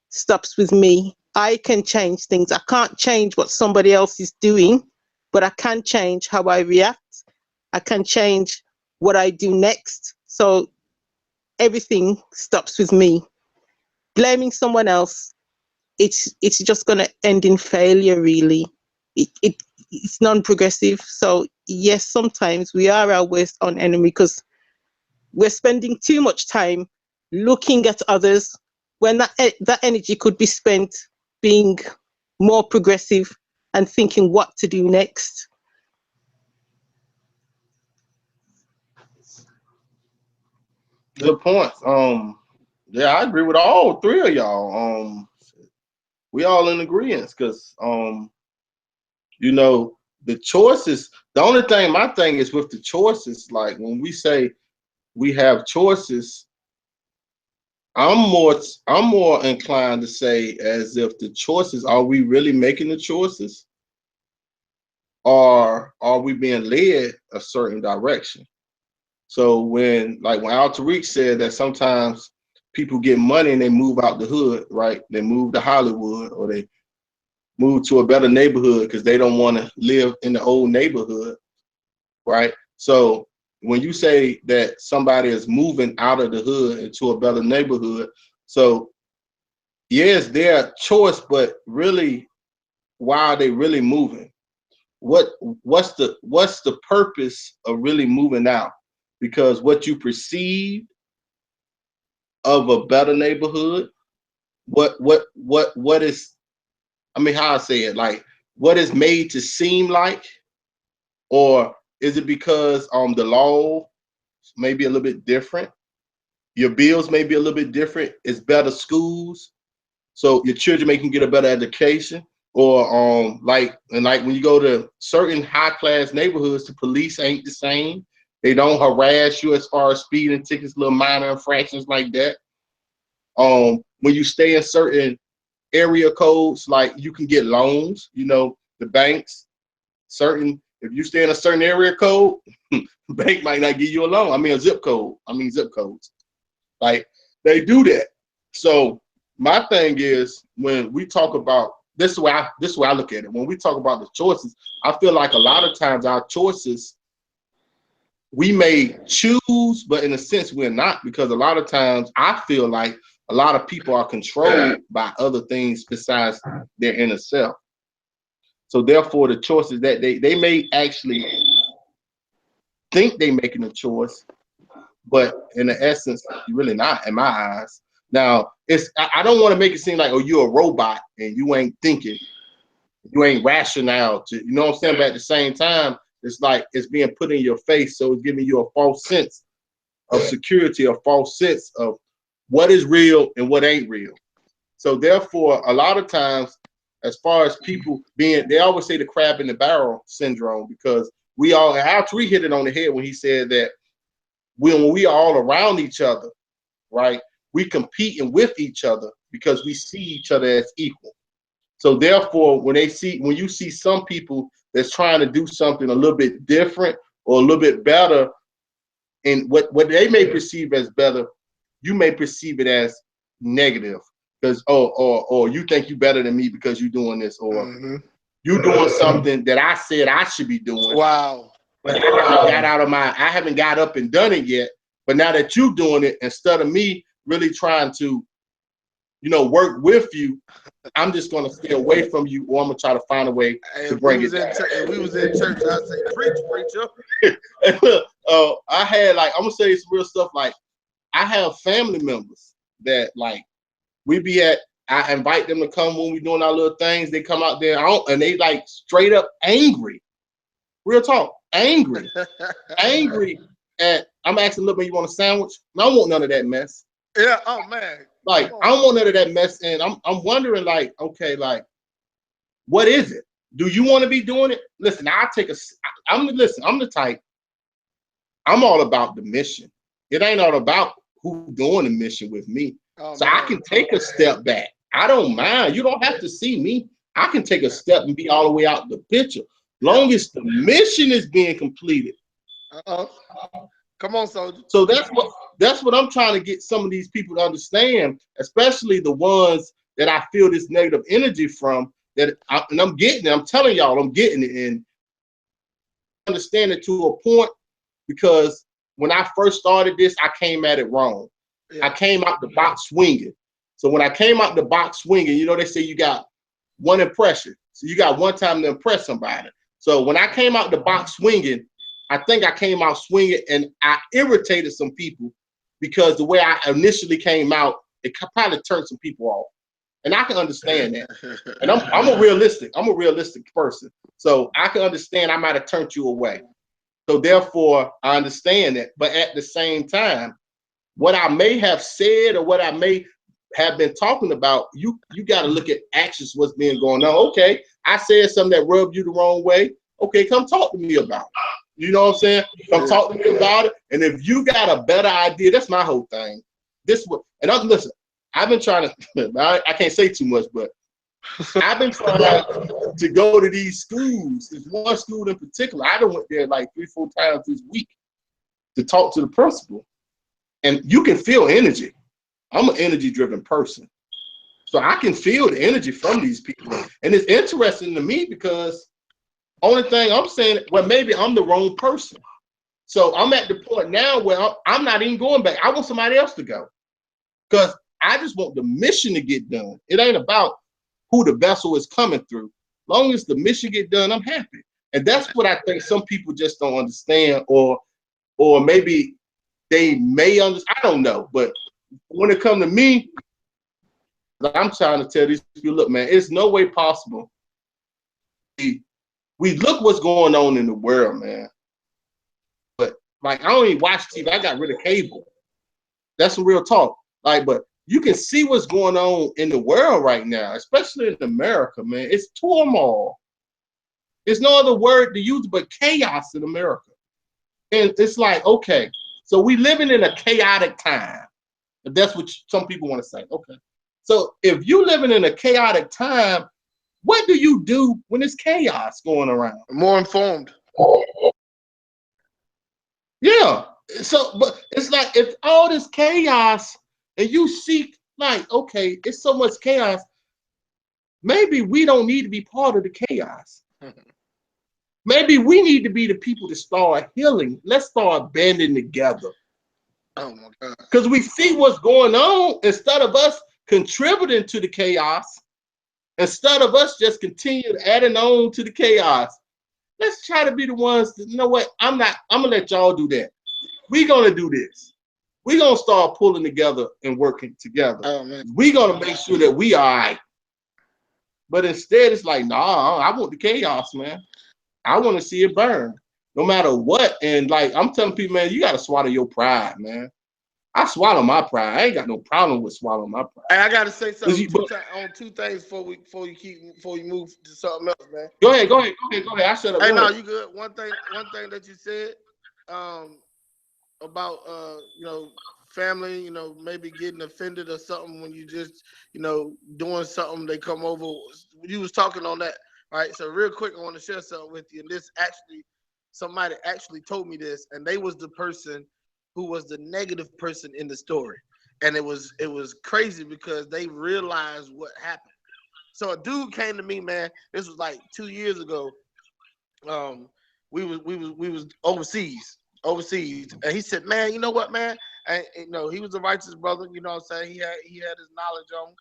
stops with me. I can change things. I can't change what somebody else is doing, but I can change how I react. I can change what I do next. So everything stops with me. Blaming someone else, it's just going to end in failure, really. It's non-progressive. So yes, sometimes we are our worst own enemy because we're spending too much time looking at others when that energy could be spent being more progressive and thinking what to do next. Good points. Yeah, I agree with all three of y'all. We all in agreement because you know, the choices, the only thing, my thing is with the choices, like when we say we have choices, I'm more inclined to say as if the choices, are we really making the choices? Or are we being led a certain direction? So when Al Tariq said that sometimes people get money and they move out the hood, right? They move to Hollywood or they move to a better neighborhood because they don't want to live in the old neighborhood, right? So when you say that somebody is moving out of the hood into a better neighborhood, so yes, their choice, but really, why are they really moving? What's the purpose of really moving out? Because what you perceive of a better neighborhood, what is, I mean, how I say it, like what is made to seem like, or is it because the law may be a little bit different? Your bills may be a little bit different. It's better schools, so your children can get a better education. Or like when you go to certain high class neighborhoods, the police ain't the same. They don't harass you as far as speeding tickets, little minor infractions like that. When you stay in certain area codes, like you can get loans, you know, the banks, if you stay in a certain area code, the bank might not give you a loan. I mean, zip codes. Like they do that. So my thing is, when we talk about this is why I look at it. When we talk about the choices, I feel like a lot of times our choices, we may choose, but in a sense we're not, because a lot of times I feel like a lot of people are controlled by other things besides their inner self. So therefore, the choices that they may actually think they're making a choice, but in the essence, you're really not, in my eyes. Now, I don't want to make it seem like, oh, you're a robot and you ain't thinking, you ain't rational to, you know what I'm saying? But at the same time, it's like it's being put in your face, so it's giving you a false sense of security, a false sense of what is real and what ain't real. So therefore, a lot of times, as far as people being, they always say the crab in the barrel syndrome, because Al Tariq hit it on the head when he said that when we are all around each other, right, we competing with each other because we see each other as equal. So therefore, when you see some people that's trying to do something a little bit different or a little bit better, and what they may perceive as better, you may perceive it as negative, because or you think you better than me because you're doing this, or you're doing something that I said I should be doing. Wow. But I haven't got up and done it yet. But now that you're doing it, instead of me really trying to, work with you, I'm just gonna stay away from you, or I'm gonna try to find a way to bring it down. If we was in church, I'd say, preach, preacher. And look, I had I'm gonna say some real stuff. Like, I have family members that I invite them to come when we're doing our little things. They come out there, and they straight up angry. Real talk, angry at, I'm asking, look, man, you want a sandwich? No, I don't want none of that mess. Yeah, oh man. I don't want none of that mess. And I'm wondering, okay, what is it? Do you want to be doing it? Listen, I'm the type, I'm all about the mission. It ain't all about who doing the mission with me. So man, I can take a step back. I don't mind. You don't have to see me. I can take a step and be all the way out the picture. Long as the mission is being completed. Come on, soldier. So that's what I'm trying to get some of these people to understand, especially the ones that I feel this negative energy from. And I'm getting it. I'm telling y'all, I'm getting it, and understand it to a point, because when I first started this, I came at it wrong. Yeah. I came out the box swinging. So when I came out the box swinging, they say you got one impression. So you got one time to impress somebody. So when I came out the box swinging, I think I came out swinging, and I irritated some people, because the way I initially came out, it probably turned some people off. And I can understand that. And I'm a realistic person. So I can understand I might have turned you away. So therefore, I understand that. But at the same time, what I may have said or what I may have been talking about, you got to look at actions, what's being going on. Okay, I said something that rubbed you the wrong way. Okay, come talk to me about it. You know what I'm saying? Come talk to me about it. And if you got a better idea, that's my whole thing. Listen, I've been trying to, I can't say too much, but I've been trying to go to these schools. There's one school in particular. I done went there 3-4 times this week. to talk to the principal. And you can feel energy. I'm an energy-driven person. So I can feel the energy from these people. And it's interesting to me because only thing I'm saying, well, maybe I'm the wrong person. So I'm at the point now where I'm not even going back. I want somebody else to go because I just want the mission to get done. It ain't about who the vessel is coming through. Long as the mission get done, I'm happy. And that's what I think some people just don't understand, or maybe they may understand. I don't know. But when it comes to me, I'm trying to tell these people, look, man, it's no way possible. We look what's going on in the world, man. But like, I don't even watch TV. I got rid of cable. That's some real talk. Like, but you can see what's going on in the world right now, especially in America, man. It's turmoil. There's no other word to use but chaos in America. And it's like, okay, so we living in a chaotic time. If that's what some people want to say. Okay. So if you living in a chaotic time, what do you do when there's chaos going around? More informed. Yeah. So, but it's like if all this chaos and you see, like, okay, it's so much chaos, maybe we don't need to be part of the chaos. Maybe we need to be the people to start healing. Let's start banding together. Oh my God. Because we see what's going on, instead of us contributing to the chaos, instead of us just continue adding on to the chaos, let's try to be the ones that, you know what, I'm gonna let y'all do that. We're gonna do this. We're gonna start pulling together and working together. Oh man. We're gonna make sure that we are all right. But instead, it's like, nah, I want the chaos, man. I want to see it burn, no matter what. And like I'm telling people, man, you gotta swallow your pride, man. I swallow my pride. I ain't got no problem with swallowing my pride. Hey, I gotta say something on two things before you move to something else, man. Go ahead. I shut up. Hey, no, you good. One thing that you said, about family, maybe getting offended or something when you just, doing something, they come over. You was talking on that, right? So real quick, I want to share something with you. And this actually, somebody actually told me this, and they was the person who was the negative person in the story. And it was crazy because they realized what happened. So a dude came to me, man. This was like 2 years ago. We was overseas, and he said, man, you know what, man? And he was a righteous brother. You know what I'm saying? He had his knowledge on him,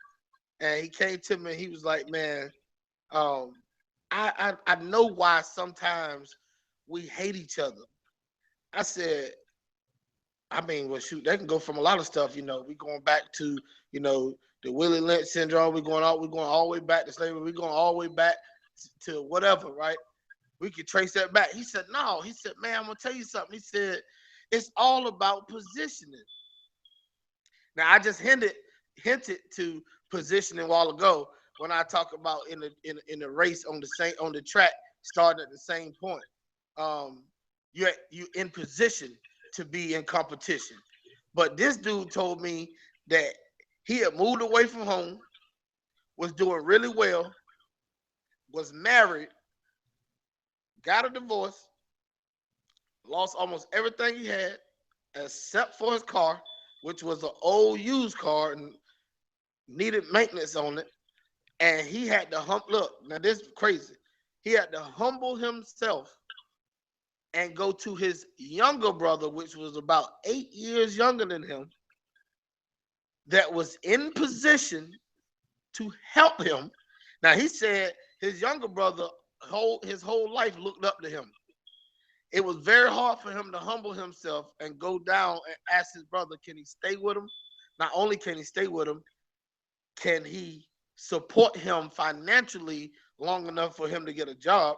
and he came to me. And he was like, man, I know why sometimes we hate each other. I said, I mean, well, shoot, that can go from a lot of stuff. We going back to, the Willie Lynch syndrome. We're going all the way back to slavery. We're going all the way back to whatever, right? We could trace that back. He said, no. He said, man, I'm gonna tell you something. He said, it's all about positioning. Now, I just hinted to positioning a while ago when I talk about in the race on the track, starting at the same point. You in position to be in competition. But this dude told me that he had moved away from home, was doing really well, was married, got a divorce, lost almost everything he had except for his car, which was an old used car and needed maintenance on it. And he had to look, now this is crazy. He had to humble himself and go to his younger brother, which was about 8 years younger than him, that was in position to help him. Now, he said his younger brother his whole life looked up to him. It was very hard for him to humble himself and go down and ask his brother, can he stay with him? Not only can he stay with him, can he support him financially long enough for him to get a job?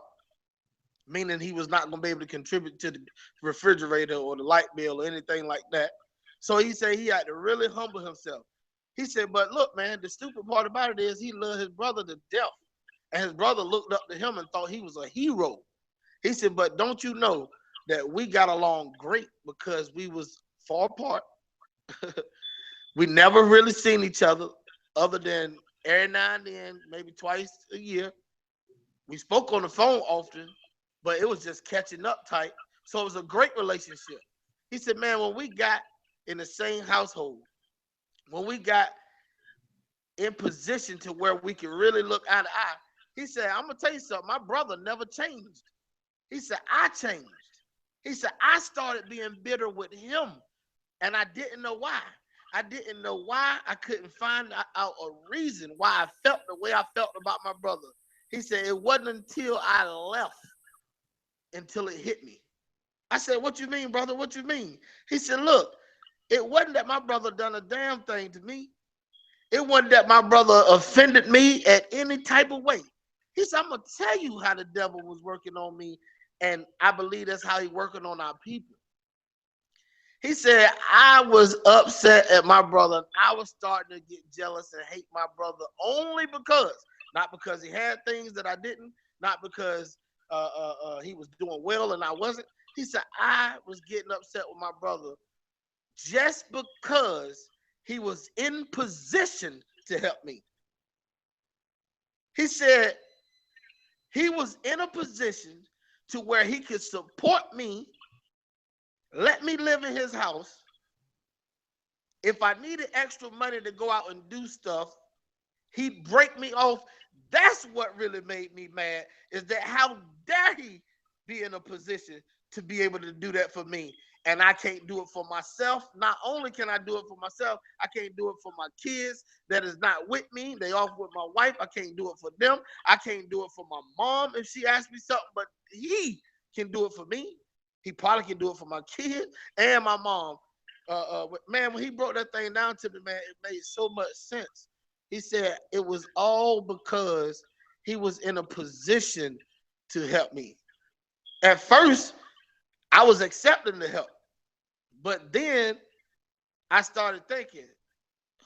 Meaning he was not going to be able to contribute to the refrigerator or the light bill or anything like that. So he said he had to really humble himself. He said, but look, man, the stupid part about it is he loved his brother to death. And his brother looked up to him and thought he was a hero. He said, but don't you know that we got along great because we was far apart. We never really seen each other other than every now and then, maybe twice a year. We spoke on the phone often, but it was just catching up tight. So it was a great relationship. He said, man, when we got in the same household, when we got in position to where we can really look eye to eye, he said, I'm going to tell you something. My brother never changed. He said, I changed. He said, I started being bitter with him, and I didn't know why. I didn't know why. I couldn't find out a reason why I felt the way I felt about my brother. He said, it wasn't until I left until it hit me. I said, what you mean, brother? What you mean? He said, look, it wasn't that my brother done a damn thing to me. It wasn't that my brother offended me at any type of way. He said, I'm going to tell you how the devil was working on me, and I believe that's how he's working on our people. He said, I was upset at my brother. I was starting to get jealous and hate my brother only because, not because he had things that I didn't, not because he was doing well and I wasn't. He said, I was getting upset with my brother just because he was in position to help me. He said he was in a position to where he could support me, let me live in his house. If I needed extra money to go out and do stuff, he'd break me off. That's what really made me mad, is that how dare he be in a position to be able to do that for me, and I can't do it for myself. Not only can I do it for myself, I can't do it for my kids that is not with me. They off with my wife. I can't do it for them. I can't do it for my mom if she asks me something, but he can do it for me. He probably can do it for my kid and my mom. Man, when he broke that thing down to me, man, it made so much sense. He said it was all because he was in a position to help me. At first, I was accepting the help, but then I started thinking,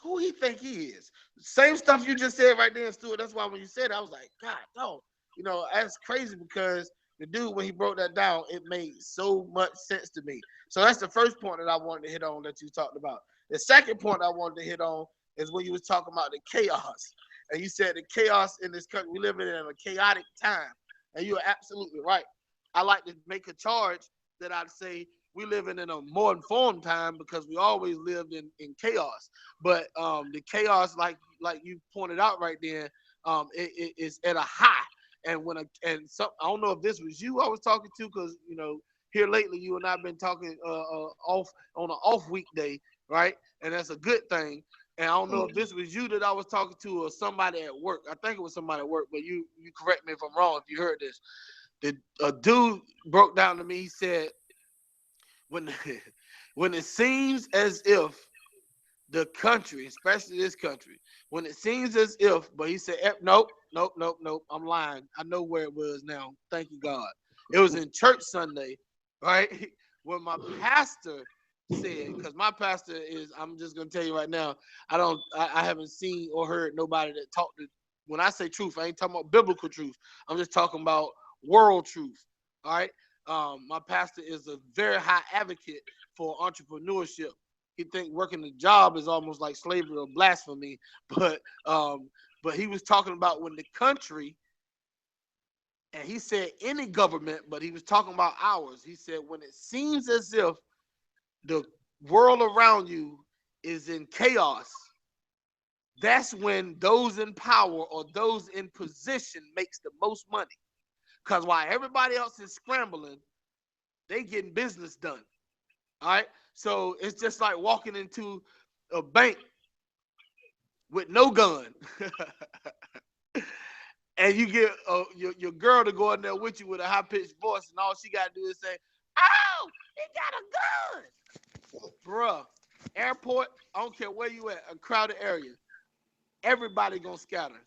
who he think he is? Same stuff you just said right there, Stuart. That's why when you said it, I was like, God, no. You know, that's crazy, because the dude, when he broke that down, it made so much sense to me. So that's the first point that I wanted to hit on that you talked about. The second point I wanted to hit on is when you was talking about the chaos. And you said the chaos in this country, we live in a chaotic time. And you're absolutely right. I like to make a charge that I'd say we living in a more informed time, because we always lived in chaos. But the chaos, like you pointed out right there, it is at a high. And I don't know if this was you I was talking to, because you know, here lately you and I've been talking off on an off weekday, right? And that's a good thing. And I don't know if this was you that I was talking to or somebody at work. I think it was somebody at work, but you correct me if I'm wrong if you heard this. A dude broke down to me. He said, when it seems as if the country, especially this country, when it seems as if, but he said, nope, I'm lying. I know where it was now. Thank you, God. It was in church Sunday, right? When my pastor said, because my pastor is, I'm just gonna tell you right now, I haven't seen or heard nobody that talked to, when I say truth, I ain't talking about biblical truth. I'm just talking about world truth. All right. My pastor is a very high advocate for entrepreneurship. He think working a job is almost like slavery or blasphemy, but he was talking about when the country, and he said any government, but he was talking about ours. He said when it seems as if the world around you is in chaos, that's when those in power or those in position makes the most money. Because while everybody else is scrambling, they getting business done. All right. So it's just like walking into a bank with no gun. And you get your girl to go in there with you with a high-pitched voice, and all she got to do is say, oh, he got a gun. Bruh, airport, I don't care where you at, a crowded area, everybody gonna scatter.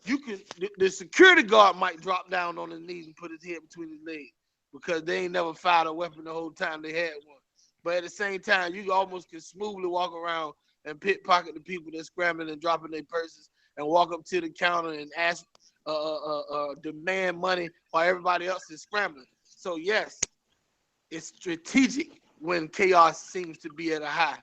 The security guard might drop down on his knees and put his head between his legs, because they ain't never fired a weapon the whole time they had one. But at the same time, you almost can smoothly walk around and pickpocket the people that's scrambling and dropping their purses and walk up to the counter and ask, demand money while everybody else is scrambling. So yes, it's strategic when chaos seems to be at a high,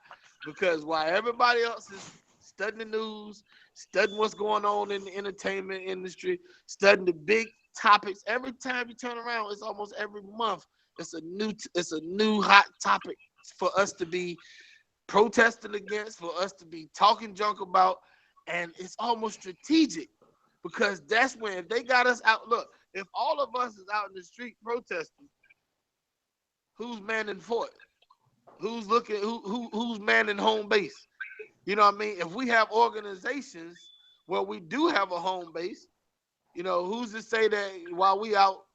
because while everybody else is studying the news, studying what's going on in the entertainment industry, studying the big topics, every time you turn around, it's almost every month, it's a new hot topic for us to be protesting against, for us to be talking junk about, and it's almost strategic because that's when if they got us out. Look, if all of us is out in the street protesting, who's manning fort? Who's looking? Who's manning home base? You know what I mean? If we have organizations where we do have a home base, you know, who's to say that while we out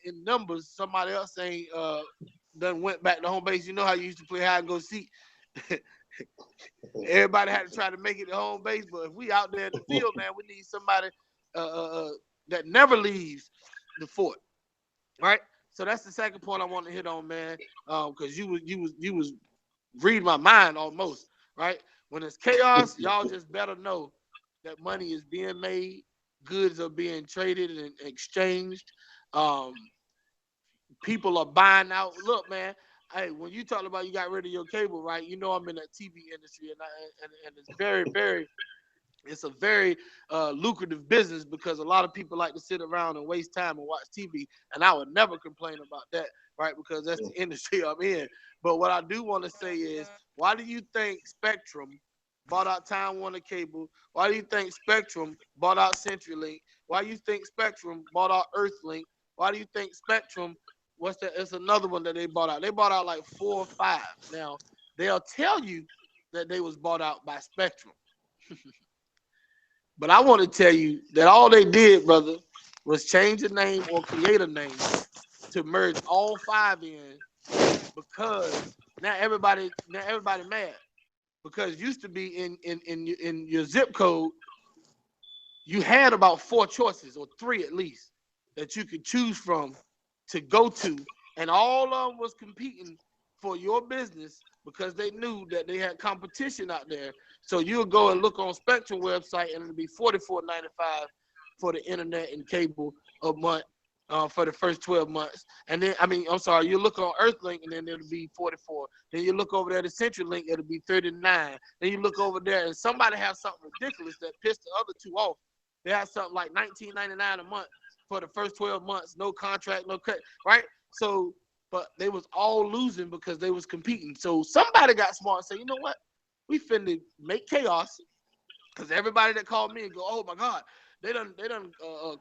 in numbers, somebody else ain't done went back to home base? You know how you used to play hide and go seek. Everybody had to try to make it to home base, but if we out there in the field, man, we need somebody that never leaves the fort, right? So that's the second point I want to hit on, man, because you was read my mind almost, right? When it's chaos, y'all just better know that money is being made, goods are being traded and exchanged. People are buying out. Look, man, hey, when you talk about you got rid of your cable, right? You know I'm in that TV industry, and it's very it's a very lucrative business because a lot of people like to sit around and waste time and watch TV, and I would never complain about that, right? Because that's the industry I'm in. But what I do want to say is, why do you think Spectrum bought out Time Warner Cable? Why do you think Spectrum bought out CenturyLink? Why do you think Spectrum bought out Earthlink? Why do you think Spectrum, what's that? It's another one that they bought out. They bought out like 4 or 5. Now, they'll tell you that they was bought out by Spectrum. But I want to tell you that all they did, brother, was change the name or create a name to merge all 5 in, because now everybody mad. Because used to be in your zip code, you had about 4 choices or 3 at least that you could choose from to go to, and all of them was competing for your business because they knew that they had competition out there. So you'll go and look on Spectrum website, and it'll be $44.95 for the internet and cable a month for the first 12 months. And then, you look on Earthlink, and then it'll be 44. Then you look over there to CenturyLink, it'll be 39. Then you look over there, and somebody has something ridiculous that pissed the other 2 off. They have something like $19.99 a month for the first 12 months, no contract, no cut, right? So, but they was all losing because they was competing. So somebody got smart and said, you know what? We finna make chaos, because everybody that called me and go, oh my God, they done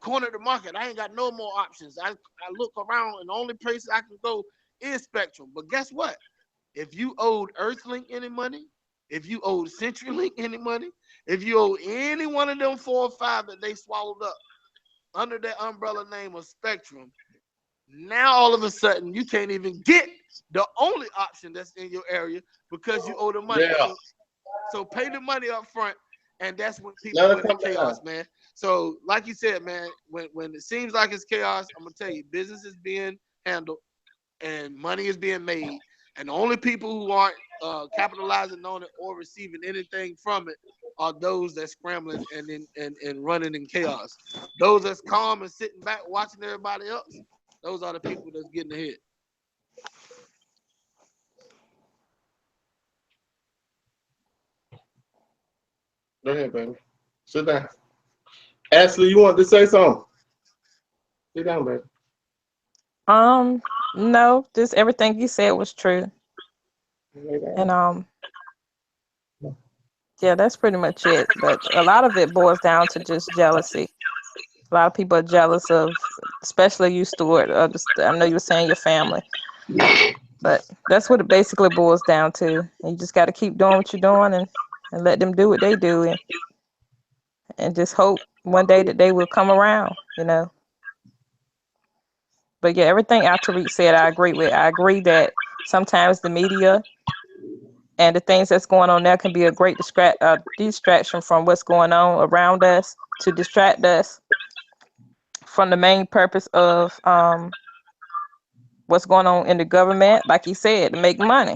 cornered the market. I ain't got no more options. I look around, and the only place I can go is Spectrum. But guess what? If you owed Earthlink any money, if you owed CenturyLink any money, if you owe any one of them 4 or 5 that they swallowed up under that umbrella name of Spectrum, now all of a sudden you can't even get the only option that's in your area because you owe the money. Yeah. So pay the money up front, and that's when people go into chaos, man. So like you said, man, when it seems like it's chaos, I'm gonna tell you, business is being handled and money is being made, and the only people who aren't capitalizing on it or receiving anything from it are those that's scrambling and running in chaos. Those that's calm and sitting back watching everybody else, those are the people that's getting ahead. Go ahead, baby. Sit down. Ashley, you want to say something? Sit down, baby. No, just everything you said was true. And yeah, that's pretty much it. But a lot of it boils down to just jealousy. A lot of people are jealous of, especially you, Stuart. I know you were saying your family, but that's what it basically boils down to. And you just got to keep doing what you're doing and let them do what they do, and just hope one day that they will come around, you know. But yeah, everything Tariq said, I agree with. I agree that sometimes the media and the things that's going on there can be a great distraction from what's going on around us, to distract us from the main purpose of what's going on in the government. Like he said, to make money.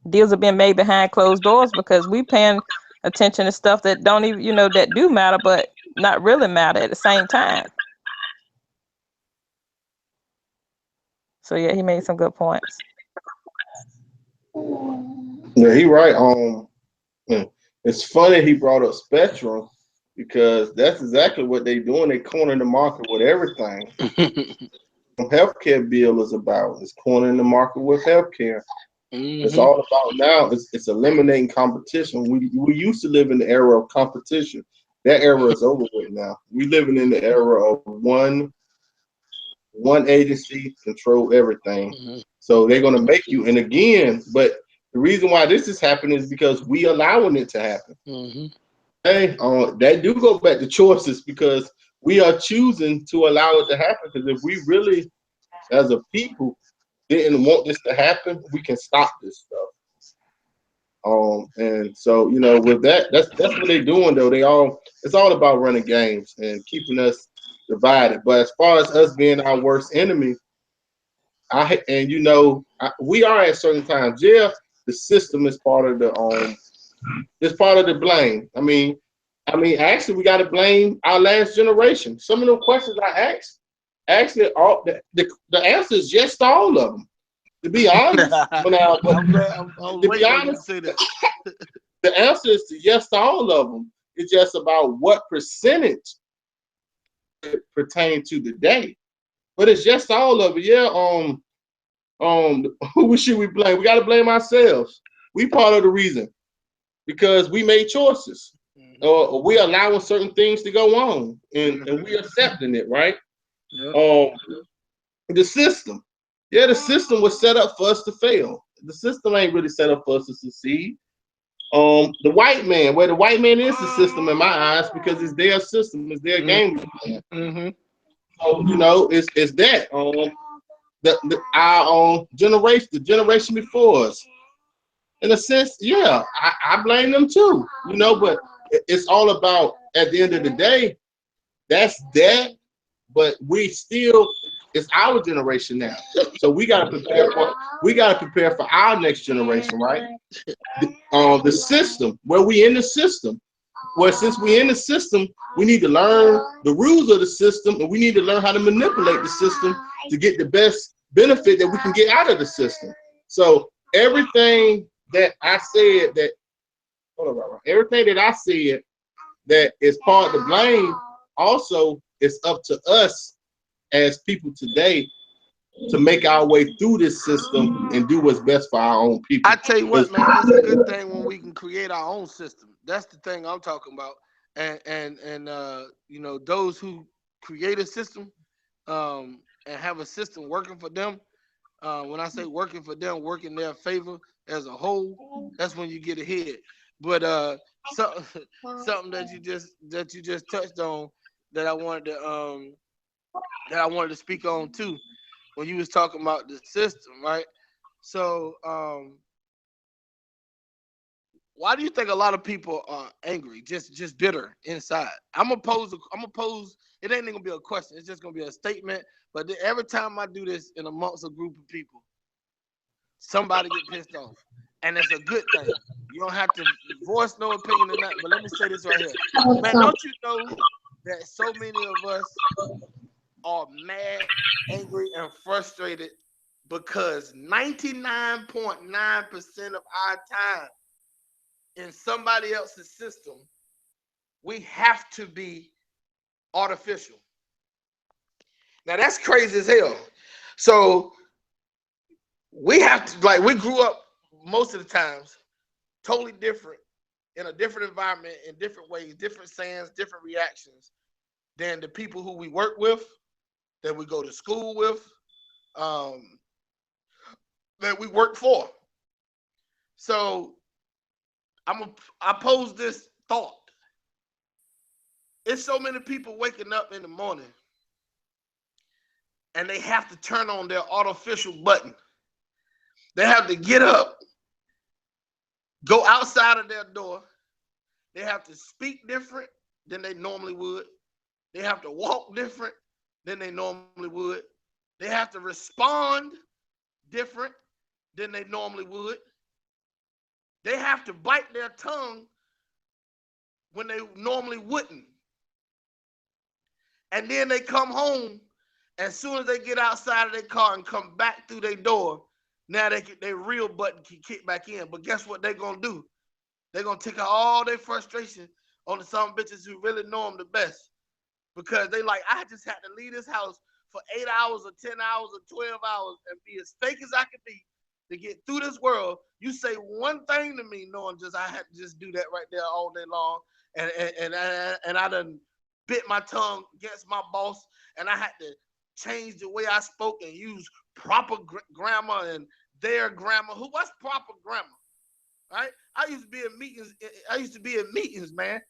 Deals are being made behind closed doors because we paying attention to stuff that don't even, that do matter, but not really matter at the same time. So yeah, he made some good points. Yeah, he right. It's funny he brought up Spectrum, because that's exactly what they doing. They cornering the market with everything. Healthcare bill is about. It's cornering the market with healthcare. It's all about now. It's eliminating competition. We used to live in the era of competition. That era is over with now. We living in the era of one agency control everything. So they're gonna make you. And again, but the reason why this is happening is because we allowing it to happen. Hey, that do go back to choices because we are choosing to allow it to happen. Because if we really, as a people, didn't want this to happen, we can stop this stuff. And so with that's what they're doing though. It's all about running games and keeping us divided. But as far as us being our worst enemy, we are at certain times. Yeah, the system is part of the blame. I mean, actually, we got to blame our last generation. Some of the questions I asked, actually, the answer is yes to all of them. To be honest, to be honest, the answer is to yes to all of them. It's just about what percentage pertain to the day. But it's just all of it. Yeah. Who should we blame? We got to blame ourselves. We part of the reason because we made choices. We allowing certain things to go on, and we accepting it, right? The system. Yeah, the system was set up for us to fail. The system ain't really set up for us to succeed. The white man, where the white man is the system in my eyes because it's their system, it's their game. So it's that. Our generation, the generation before us. In a sense, yeah, I blame them too. But it's all about at the end of the day, that's that. But it's our generation now. So we gotta prepare for our next generation, right? The system, where we in the system. Well, since we in the system, we need to learn the rules of the system, and we need to learn how to manipulate the system to get the best benefit that we can get out of the system. So everything that I said that is part of the blame, also it's up to us as people today to make our way through this system and do what's best for our own people. I tell you what, man, it's a good thing when we can create our own system. That's the thing I'm talking about. And those who create a system and have a system working for them. When I say working for them, working their favor as a whole, that's when you get ahead. But something that you just touched on that I wanted to speak on too, when you was talking about the system, right? So why do you think a lot of people are angry, just bitter inside? I'm gonna pose. It ain't gonna be a question. It's just gonna be a statement. But every time I do this in amongst a group of people, somebody get pissed off, and it's a good thing. You don't have to voice no opinion or nothing. But let me say this right here, man. Don't you know that so many of us are mad, angry, and frustrated because 99.9% of our time in somebody else's system, we have to be artificial. Now that's crazy as hell. So we have to, we grew up most of the times totally different, in a different environment, in different ways, different sayings, different reactions than the people who we work with, that we go to school with, that we work for. So I pose this thought. It's so many people waking up in the morning and they have to turn on their artificial button. They have to get up, go outside of their door. They have to speak different than they normally would. They have to walk different than they normally would. They have to respond different than they normally would. They have to bite their tongue when they normally wouldn't. And then they come home, as soon as they get outside of their car and come back through their door, now their real button can kick back in. But guess what they're going to do? They're going to take out all their frustration on some bitches who really know them the best. Because they like, I just had to leave this house for 8 hours or 10 hours or 12 hours and be as fake as I could be to get through this world. You say one thing to me, knowing just I had to just do that right there all day long, and I done bit my tongue against my boss, and I had to change the way I spoke and use proper grammar and their grammar. What's proper grammar? Right? I used to be in meetings, man,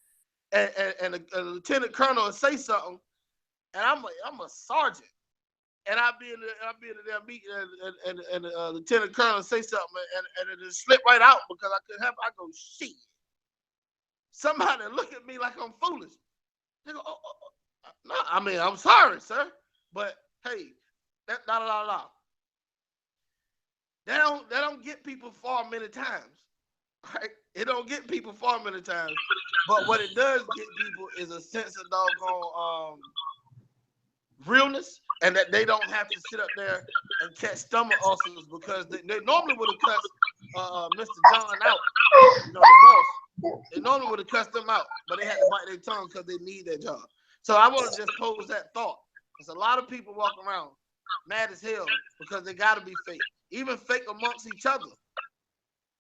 and a lieutenant colonel would say something, and I'm a sergeant, and I'll be in the meeting, and the lieutenant colonel say something, and it just slip right out because I couldn't help it. I go, shit. Somebody look at me like I'm foolish. They go, no, I mean, I'm sorry, sir, but hey, that They don't get people far many times, right? It don't get people far many times, but what it does get people is a sense of doggone realness, and that they don't have to sit up there and catch stomach ulcers because they normally would have cussed Mr. John out, you know, the boss. They normally would have cussed them out, but they had to bite their tongue because they need their job. So I want to just pose that thought. There's a lot of people walking around mad as hell because they got to be fake, even fake amongst each other.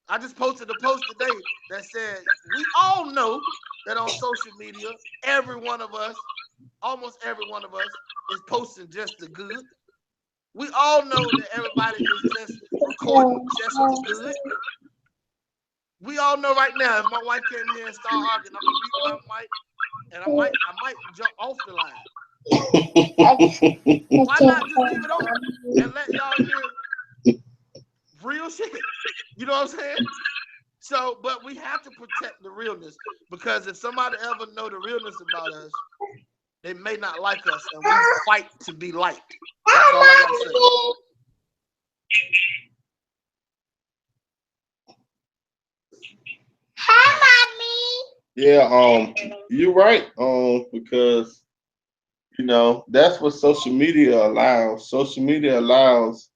I just posted a post today that said, we all know that on social media, almost every one of us is posting just the good. We all know that everybody is just recording just the good. We all know right now, if my wife came here and started arguing, I'm gonna mute my mic, and I might jump off the line. Why not just leave it on and let y'all hear real shit? You know what I'm saying? So, but we have to protect the realness, because if somebody ever know the realness about us, they may not like us, and we fight to be liked. That's all I gotta say. Yeah, you're right. Because you know that's what social media allows. Social media allows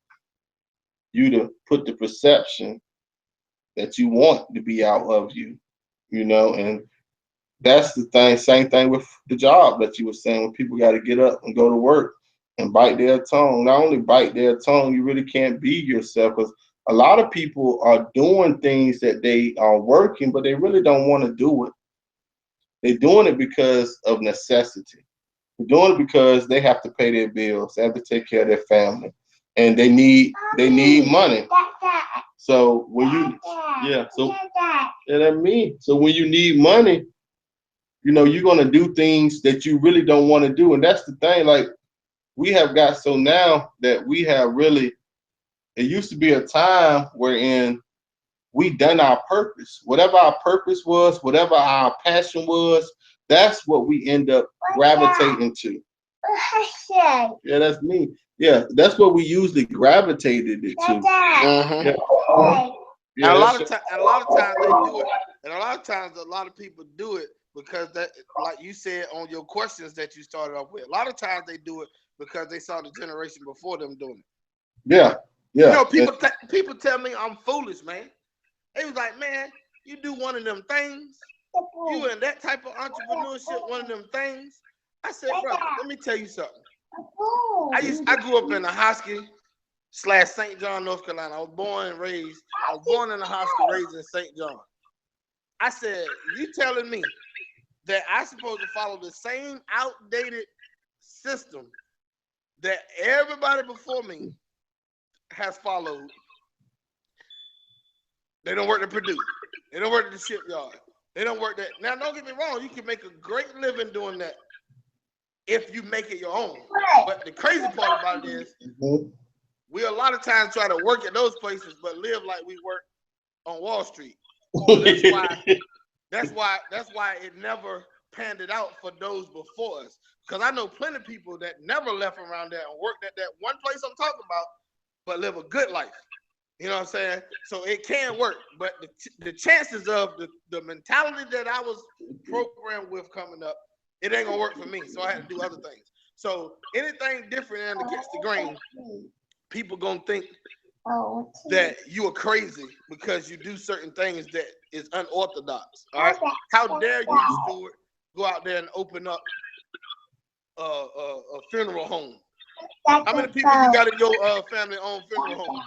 you to put the perception that you want to be out of you, you know, and that's the thing. Same thing with the job that you were saying, when people got to get up and go to work and bite their tongue. Not only bite their tongue, you really can't be yourself, because a lot of people are doing things that they are working, but they really don't want to do it. They're doing it because of necessity. They're doing it because they have to pay their bills, they have to take care of their family, and they need money. So when you that's me. So when you need money, you know, you're gonna do things that you really don't want to do. And that's the thing, like, we have got so now that we have really, it used to be a time wherein we done our purpose. Whatever our purpose was, whatever our passion was, that's what we end up gravitating to. Yeah, that's me. Yeah, that's what we usually gravitated it to. Mm-hmm. Yeah. And a lot of times they do it, and a lot of times a lot of people do it because that, like you said on your questions that you started off with, a lot of times they do it because they saw the generation before them doing it. Yeah. You know, people tell me I'm foolish, man. They was like, man, you do one of them things, you in that type of entrepreneurship, one of them things. I said, brother, let me tell you something. I grew up in a Hosky/St. John, North Carolina. I was born in a Hosky, raised in St. John. I said, you telling me that I supposed to follow the same outdated system that everybody before me has followed? They don't work to Purdue. They don't work at the shipyard. They don't work that. Now, don't get me wrong. You can make a great living doing that if you make it your own. But the crazy part about it is, we a lot of times try to work at those places, but live like we work on Wall Street. So that's why it never panned it out for those before us. Because I know plenty of people that never left around there and worked at that one place I'm talking about, but live a good life. You know what I'm saying? So it can work, but the chances of the mentality that I was programmed with coming up, it ain't gonna work for me. So I had to do other things. So anything different and against the grain, people gonna think that you are crazy because you do certain things that is unorthodox. All right? How dare you, Stuart, go out there and open up a funeral home? How many people you got in your family-owned funeral home?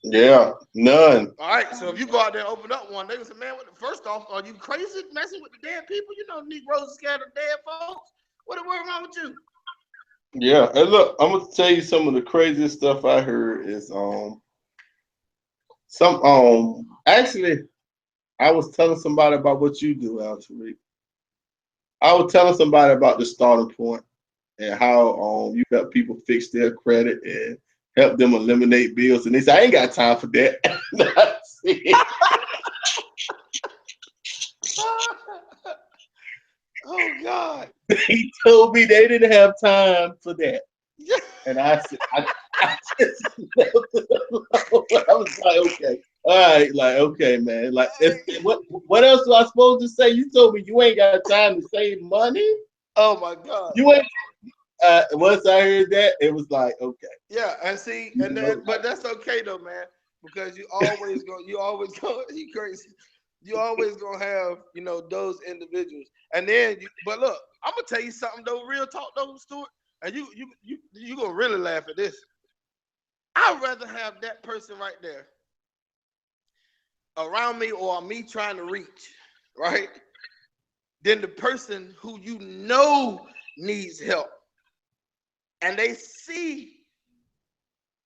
Yeah, none. All right, so if you go out there and open up one, they gonna say, man, first off, are you crazy messing with the dead people? You know, Negroes are scared of dead folks. What wrong with you? Yeah, and look, I'm gonna tell you some of the craziest stuff I heard is actually I was telling somebody about what you do, Al Tariq. I was telling somebody about the starting point and how you help people fix their credit and help them eliminate bills. And they say, I ain't got time for that. That's it. Oh God. He told me they didn't have time for that. And I said, I just left it alone. I was like, okay. All right, like, okay, man. Like, what else was I supposed to say? You told me you ain't got time to save money. Oh my God. You ain't. Once I heard that, it was like, okay. Yeah, and see, and then, but that's okay though, man, because you always go, you crazy. You always gonna have, those individuals, and then, but look, I'm gonna tell you something though, real talk though, Stuart, and you gonna really laugh at this. I'd rather have that person right there around me or me trying to reach, right, than the person who needs help. And they see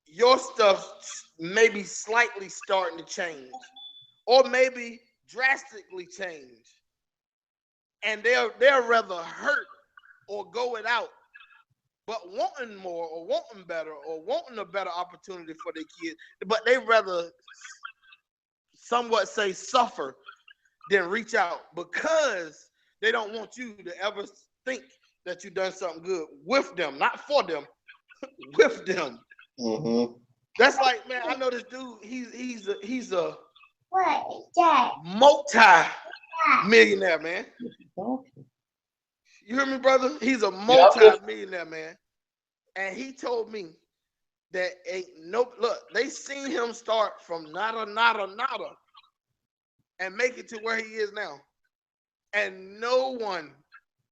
your stuff maybe slightly starting to change or maybe drastically change. And they'll rather hurt or go it out, but wanting more or wanting better or wanting a better opportunity for their kids. But they rather somewhat say suffer than reach out because they don't want you to ever think that you've done something good with them, not for them, with them. Mm-hmm. That's like, man, I know this dude. He's a multi-millionaire, man. You hear me, brother? He's a multi-millionaire, man. And he told me that they seen him start from nada and make it to where he is now. And no one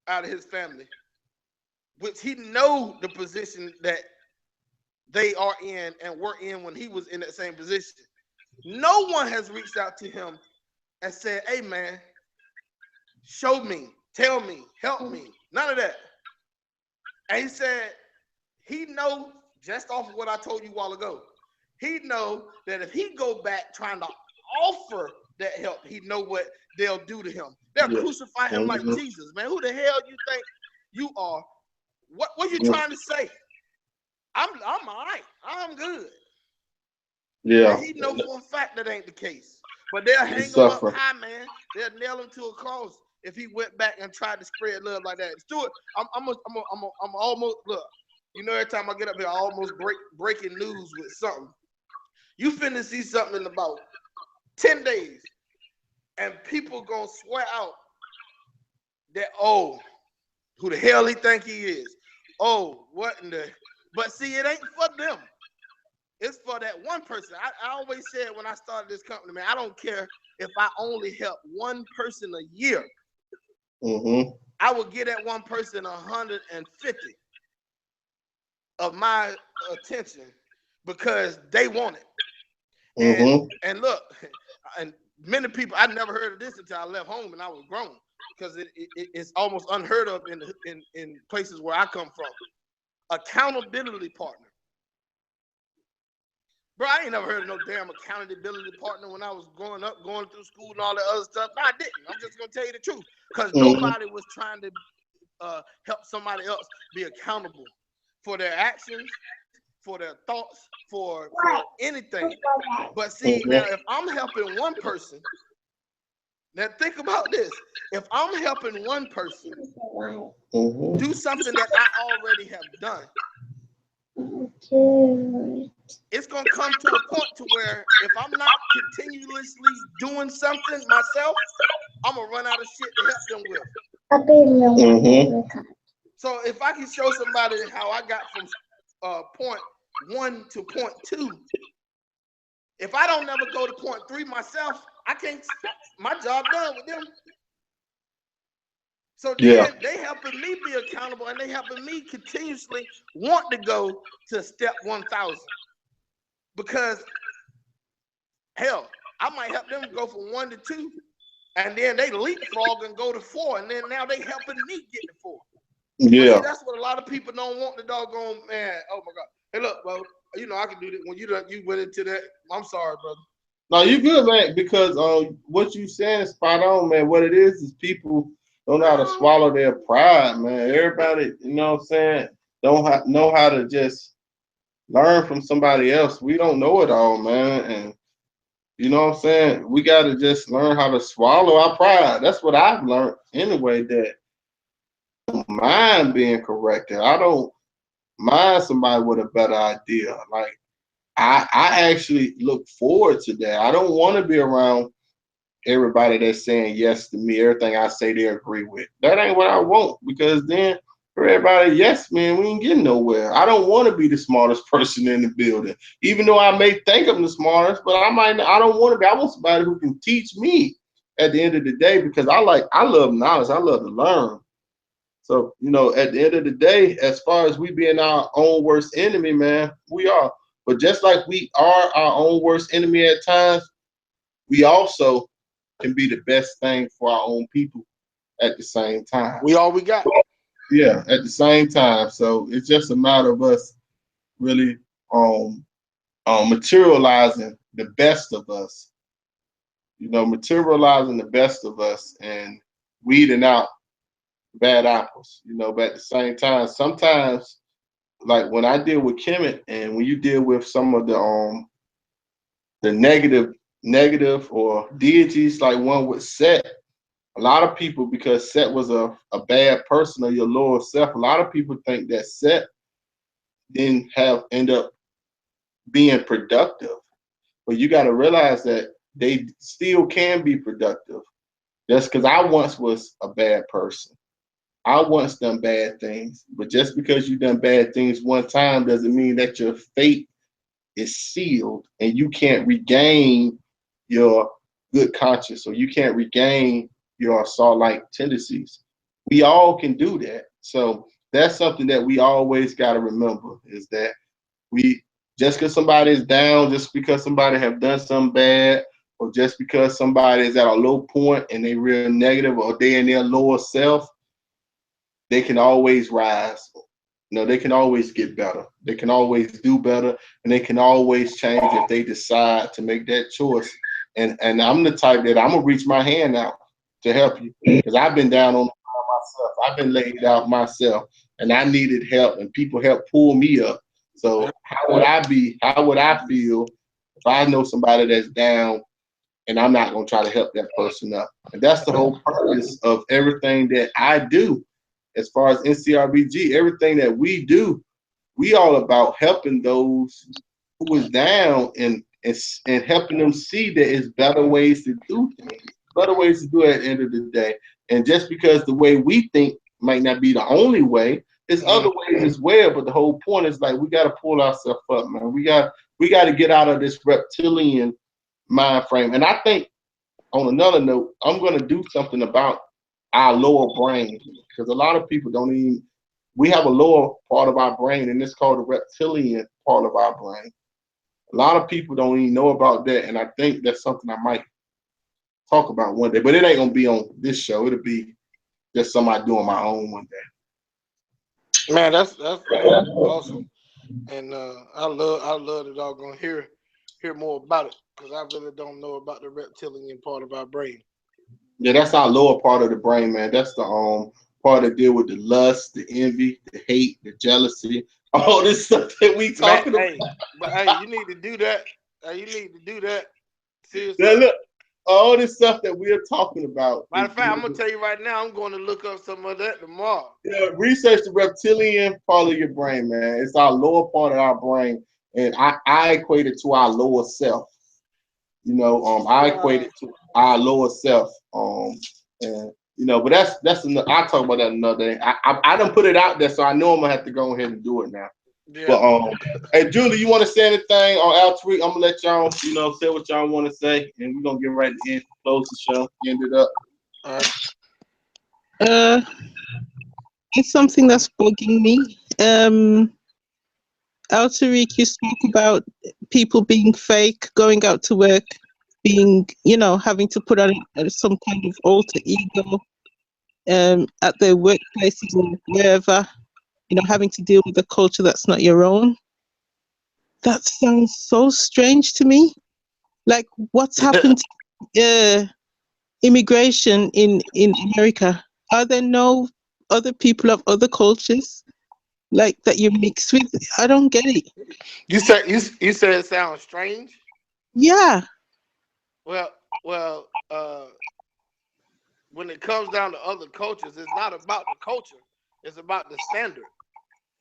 out of his family, which he know the position that they are in and were in when he was in that same position. No one has reached out to him and said, hey man, show me, tell me, help me. None of that. And he said, he knows, just off of what I told you a while ago, he know that if he go back trying to offer that help, he know what they'll do to him. They'll crucify him like Jesus, man. Who the hell you think you are? What are you trying to say? I'm all right. I'm good. Yeah. And he know for a fact that ain't the case. But they'll hang him up high, man. They'll nail him to a cross if he went back and tried to spread love like that. Stuart, I'm almost, look, every time I get up here, I almost breaking news with something. You finna see something in about 10 days, and people gonna swear out that, oh, who the hell he think he is? Oh, what in the... But see, it ain't for them. It's for that one person. I always said when I started this company, man, I don't care if I only help one person a year. Mm-hmm. I will give that one person 150 of my attention because they want it. And look, and many people, I never heard of this until I left home and I was grown, because it's almost unheard of in places where I come from. Accountability partner. Bro, I ain't never heard of no damn accountability partner when I was growing up, going through school and all that other stuff. No, I didn't. I'm just going to tell you the truth, because nobody was trying to help somebody else be accountable for their actions, for their thoughts, for anything. But see, now if I'm helping one person, now think about this. If I'm helping one person do something that I already have done, it's going to come to a point to where if I'm not continuously doing something myself, I'm going to run out of shit to help them with. So if I can show somebody how I got from point 1 to point 2, if I don't never go to point 3 myself, I can't, my job done with them. So then they helping me be accountable, and they helping me continuously want to go to step 1,000. because hell, I might help them go from 1 to 2, and then they leapfrog and go to 4, and then now they helping me get to 4. Yeah. But see, that's what a lot of people don't want. The doggone man. Oh my God. Hey, look, bro. You know I can do that. When you went into that, I'm sorry, brother. No, you good, man. Because what you saying is spot on, man. What it is people don't know how to swallow their pride, man. Everybody, you know what I'm saying, don't know how to just learn from somebody else. We don't know it all, man, and you know what I'm saying. We got to just learn how to swallow our pride. That's what I've learned anyway. That I don't mind being corrected. I don't mind somebody with a better idea. Like I actually look forward to that. I don't want to be around everybody that's saying yes to me. Everything I say they agree with. That ain't what I want, because then for everybody, yes, man, we ain't getting nowhere. I don't want to be the smartest person in the building, even though I may think I'm the smartest, but I don't want to be. I want somebody who can teach me at the end of the day, because I love knowledge. I love to learn. So, you know, at the end of the day, as far as we being our own worst enemy, man, we are. But just like we are our own worst enemy at times, we also can be the best thing for our own people at the same time. We all we got. Yeah, at the same time. So it's just a matter of us really materializing the best of us. You know, materializing the best of us and weeding out bad apples. You know, but at the same time, sometimes, like when I deal with Kemet, and when you deal with some of the negative or deities, like one with Set, a lot of people, because Set was a bad person or your lower self, a lot of people think that Set didn't end up being productive. But you got to realize that they still can be productive. Just because I once was a bad person. I once done bad things. But just because you done bad things one time doesn't mean that your fate is sealed and you can't regain your good conscience, or you can't regain your assault-like tendencies. We all can do that. So that's something that we always got to remember, is that we, just because somebody is down, just because somebody have done something bad, or just because somebody is at a low point and they real negative, or they in their lower self, they can always rise. You know, they can always get better. They can always do better, and they can always change if they decide to make that choice. And I'm the type that I'm gonna reach my hand out to help you, because I've been down on myself. I've been laid out myself, and I needed help, and people helped pull me up. So how would I feel if I know somebody that's down and I'm not gonna try to help that person up? And that's the whole purpose of everything that I do. As far as NCRBG, everything that we do, we all about helping those who is down and helping them see that it's better ways to do things, better ways to do it at the end of the day. And just because the way we think might not be the only way, there's other ways as well. But the whole point is, like, we got to pull ourselves up, man. We got to get out of this reptilian mind frame. And I think, on another note, I'm going to do something about our lower brain, because a lot of people don't even, we have a lower part of our brain, and it's called the reptilian part of our brain. A lot of people don't even know about that, and I think that's something I might talk about one day, but it ain't gonna be on this show. It'll be just something I do on my own one day. Man, that's awesome, and I love that I'm gonna hear more about it, because I really don't know about the reptilian part of our brain. Yeah, that's our lower part of the brain, man. That's the part that deal with the lust, the envy, the hate, the jealousy, all this stuff that we talking about. Hey, but hey, you need to do that. You need to do that. Seriously. Now look, all this stuff that we're talking about. Matter of fact, I'm gonna tell you right now, I'm going to look up some of that tomorrow. Yeah, research the reptilian part of your brain, man. It's our lower part of our brain, and I equate it to our lower self. You know, I equate it to our lower self. And you know, but that's another, I'll talk about that another day. I done put it out there, so I know I'm gonna have to go ahead and do it now. Yeah. But hey, Julie, you want to say anything on L3? I'm gonna let y'all, you know, say what y'all want to say, and we're gonna get right to end, close the show, end it up. All right. It's something that's bugging me. Tariq, you spoke about people being fake, going out to work, being, you know, having to put on some kind of alter ego at their workplaces or wherever, you know, having to deal with a culture that's not your own. That sounds so strange to me. Like, what's happened to immigration in America? Are there no other people of other cultures like that you mix with? I don't get it. You said it sounds strange. Yeah. Well, when it comes down to other cultures, it's not about the culture; it's about the standard,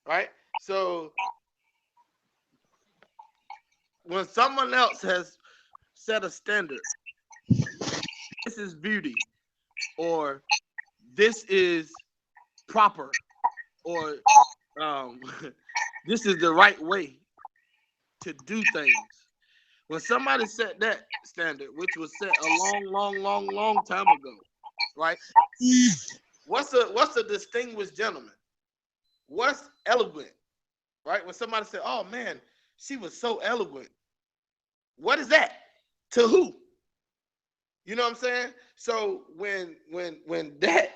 right? So when someone else has set a standard, this is beauty, or this is proper, or this is the right way to do things. When somebody set that standard, which was set a long time ago, right? What's a distinguished gentleman? What's eloquent, right? When somebody said, "Oh man, she was so eloquent," what is that? To who? You know what I'm saying? So when that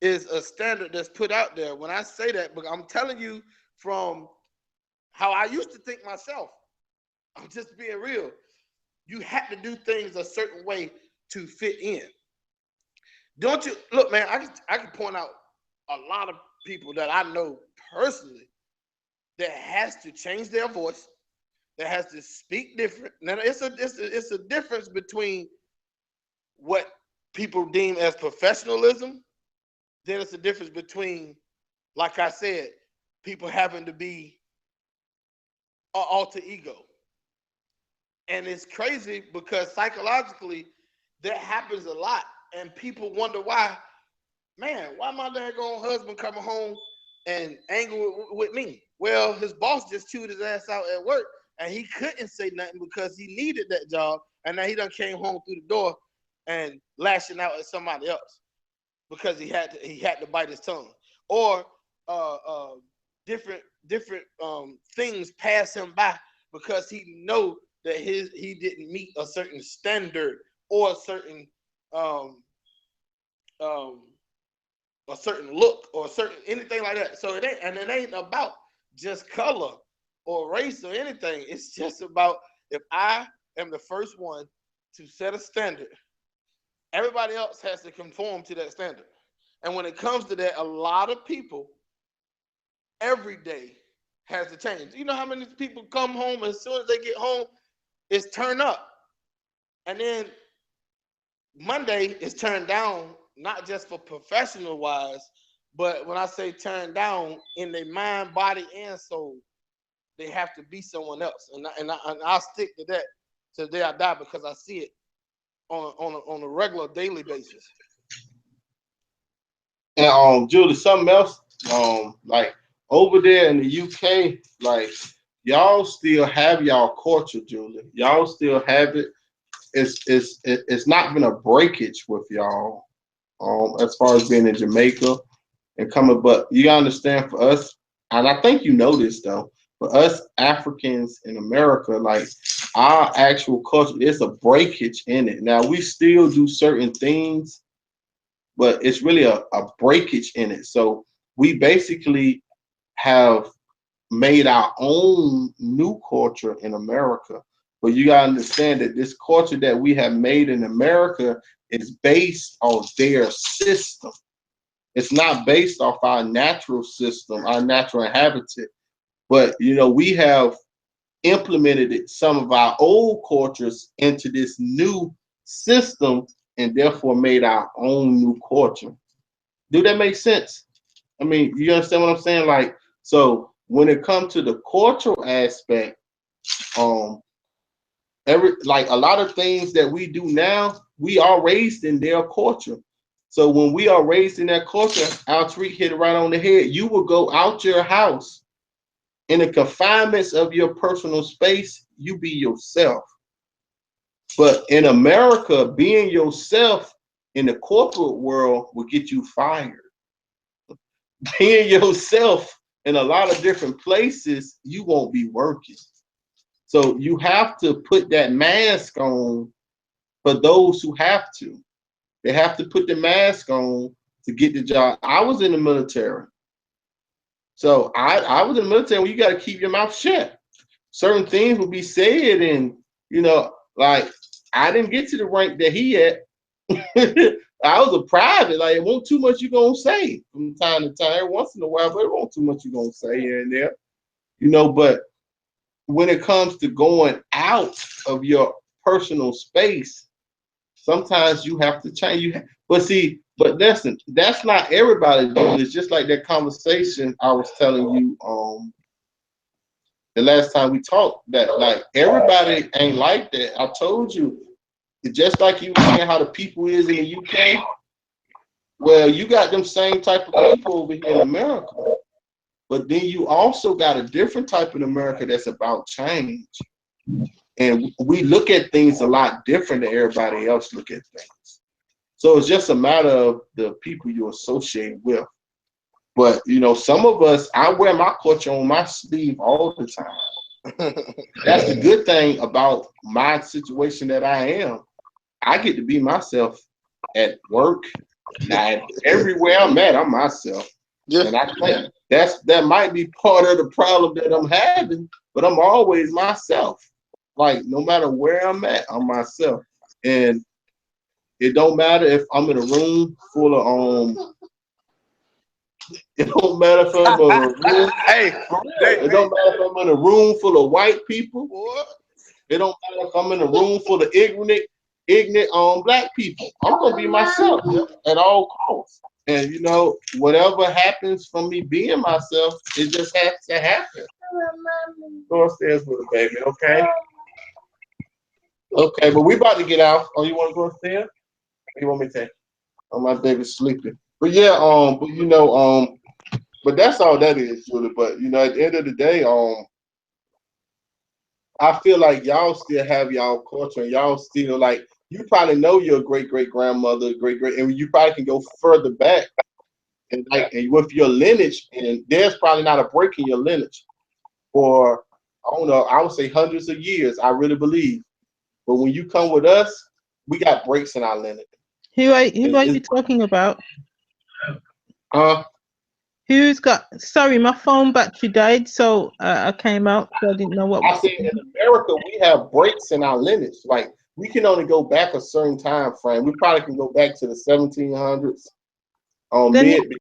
is a standard that's put out there, when I say that, but I'm telling you from how I used to think myself. I'm just being real. You had to do things a certain way to fit in. Don't you look, man? I can point out a lot of people that I know personally that has to change their voice, that has to speak different. Now it's a difference between what people deem as professionalism. Then it's a difference between, like I said, people having to be an alter ego. And it's crazy because psychologically that happens a lot. And people wonder why, man, why my daggone husband coming home and angry with me? Well, his boss just chewed his ass out at work and he couldn't say nothing because he needed that job. And now he done came home through the door and lashing out at somebody else because he had to bite his tongue. Or different things pass him by because he know that he didn't meet a certain standard or a certain look or a certain anything like that. So it ain't about just color or race or anything. It's just about if I am the first one to set a standard, everybody else has to conform to that standard. And when it comes to that, a lot of people every day has to change. You know how many people come home as soon as they get home, it's turn up. And then Monday is turned down, not just for professional wise, but when I say turn down in their mind, body, and soul, they have to be someone else. And I'll stick to that till the day I die because I see it on a regular daily basis. And Julie, something else, like over there in the UK, like y'all still have y'all culture, Julie. Y'all still have it. It's not been a breakage with y'all, as far as being in Jamaica and coming, but you gotta understand for us, and I think you know this though, for us Africans in America, like our actual culture, it's a breakage in it. Now we still do certain things, but it's really a breakage in it. So we basically have made our own new culture in America. But you gotta understand that this culture that we have made in America is based on their system. It's not based off our natural system, our natural habitat. But you know, we have implemented some of our old cultures into this new system and therefore made our own new culture. Do that make sense? I mean, you understand what I'm saying? Like, so when it comes to the cultural aspect, um, like a lot of things that we do now, we are raised in their culture. So when we are raised in that culture, Altreek hit it right on the head. You will go out your house in the confinements of your personal space, you be yourself. But in America, being yourself in the corporate world will get you fired. Being yourself in a lot of different places, you won't be working. So you have to put that mask on for those who have to. They have to put the mask on to get the job. I was in the military. So I was in the military where you got to keep your mouth shut. Certain things will be said, and like I didn't get to the rank that he at. I was a private. Like it wasn't too much you gonna say from time to time. Every once in a while, but it wasn't too much you gonna say here and there. But when it comes to going out of your personal space, sometimes you have to change. But listen, that's not everybody doing. It's just like that conversation I was telling you the last time we talked, that like everybody ain't like that. I told you, just like you were saying how the people is in the UK. Well, you got them same type of people over here in America, but then you also got a different type in America that's about change. And we look at things a lot different than everybody else look at things. So it's just a matter of the people you associate with. But some of us, I wear my culture on my sleeve all the time. That's the good thing about my situation that I am. I get to be myself at work. Now, everywhere I'm at, I'm myself. Yeah. And I think that might be part of the problem that I'm having, but I'm always myself. Like no matter where I'm at, I'm myself. And it don't matter if I'm in a room full of it don't matter if I'm in a room. It don't matter if I'm in a room full of white people. It don't matter if I'm in a room full of ignorant black people. I'm gonna be myself at all costs. And whatever happens from me being myself, it just has to happen. Go upstairs with it, baby, okay? Okay, but we about to get out. Oh, you want to go upstairs? Or you want me to take? Oh, my baby's sleeping. But yeah, but that's all that is, Julie. But at the end of the day, I feel like y'all still have y'all culture, and y'all still like you probably know your great grandmother, and you probably can go further back and with your lineage, and there's probably not a break in your lineage for I don't know, I would say hundreds of years. I really believe. But when you come with us, we got breaks in our lineage. Who are you talking about? Who's got? Sorry, my phone battery died, so I came out. So I didn't know what. I said in America we have breaks in our lineage. Like we can only go back a certain time frame. We probably can go back to the 1700s, mid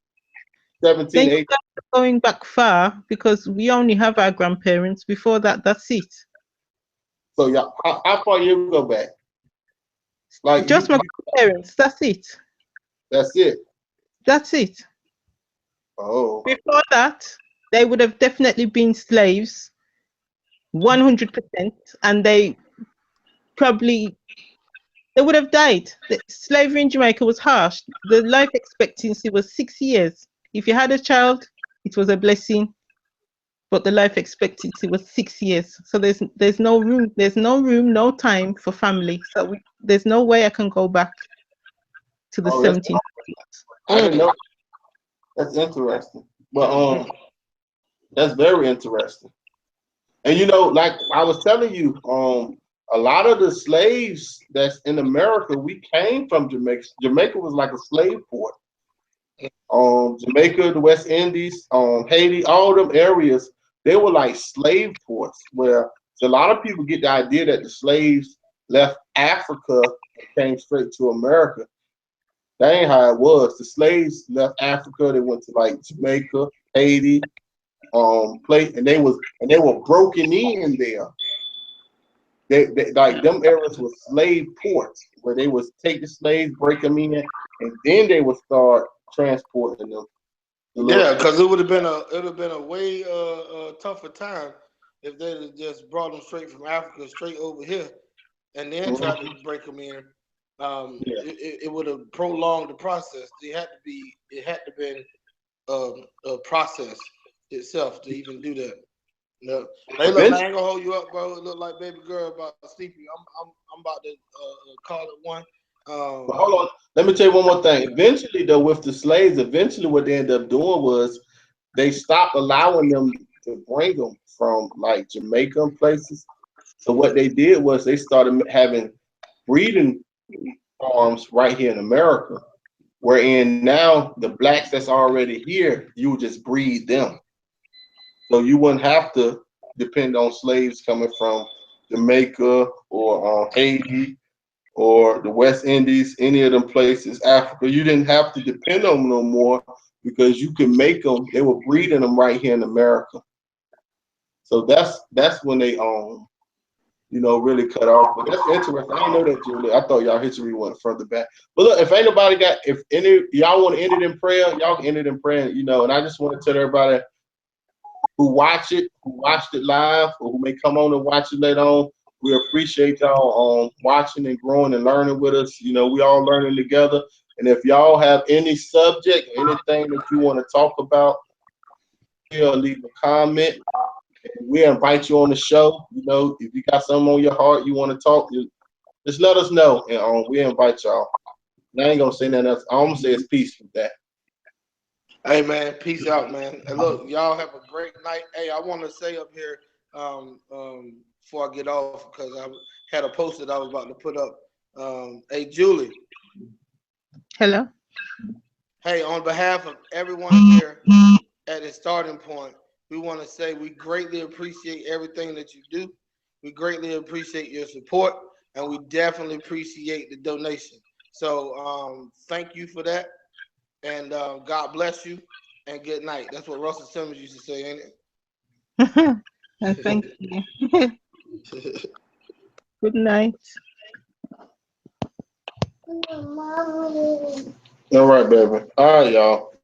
1780s. Going back far because we only have our grandparents. Before that, that's it. So yeah, how far you go back? Like just my grandparents. That's it. That's it. That's it. Oh. Before that, they would have definitely been slaves, 100%, and they would have died. The slavery in Jamaica was harsh. The life expectancy was 6 years. If you had a child, it was a blessing, but the life expectancy was 6 years. So there's no room, no time for family. So there's no way I can go back to the 1700s. I didn't know. That's interesting. But that's very interesting. And like I was telling you, a lot of the slaves that's in America, we came from Jamaica. Jamaica was like a slave port. Jamaica, the West Indies, Haiti, all them areas, they were like slave ports where a lot of people get the idea that the slaves left Africa and came straight to America. That ain't how it was. The slaves left Africa, they went to like Jamaica, Haiti, and they were broken in there. They like them areas were slave ports where they would take the slaves, break them in, and then they would start transporting them. Yeah, because it would have been a way tougher time if they had just brought them straight from Africa straight over here, and then tried to break them in. It would have prolonged the process. It had to been a process itself to even do that. No, hey, look, I ain't gonna hold you up, bro. It look like baby girl about sleepy. I'm about to call it one. Hold on, let me tell you one more thing. Eventually, though, with the slaves, what they ended up doing was they stopped allowing them to bring them from like Jamaica and places So what they did was they started having breeding farms right here in America, wherein now the blacks that's already here, you would just breed them. So you wouldn't have to depend on slaves coming from Jamaica or Haiti or the West Indies, any of them places, Africa. You didn't have to depend on them no more because you could make them. They were breeding them right here in America. So that's when they really cut off. But that's interesting. I didn't know that, Julie. I thought y'all history went further back. But look, if ain't nobody if any y'all want to end it in prayer, y'all can end it in prayer. And I just want to tell everybody who watched it live, or who may come on and watch it later on. We appreciate y'all watching and growing and learning with us. We all learning together. And if y'all have any subject, anything that you want to talk about, leave a comment. We invite you on the show. If you got something on your heart you want to talk, just let us know, and we invite y'all. And I ain't gonna say nothing else. I'm gonna say it's peace with that. Hey man, peace out, man. And look, y'all have a great night. Hey, I want to say up here before I get off, because I had a post that I was about to put up. Hey, Julie. Hello. Hey, on behalf of everyone here at the starting point, we want to say we greatly appreciate everything that you do. We greatly appreciate your support, and we definitely appreciate the donation. So thank you for that, and God bless you, and good night. That's what Russell Simmons used to say, ain't it? And thank you. Good night. All right, baby. All right, y'all.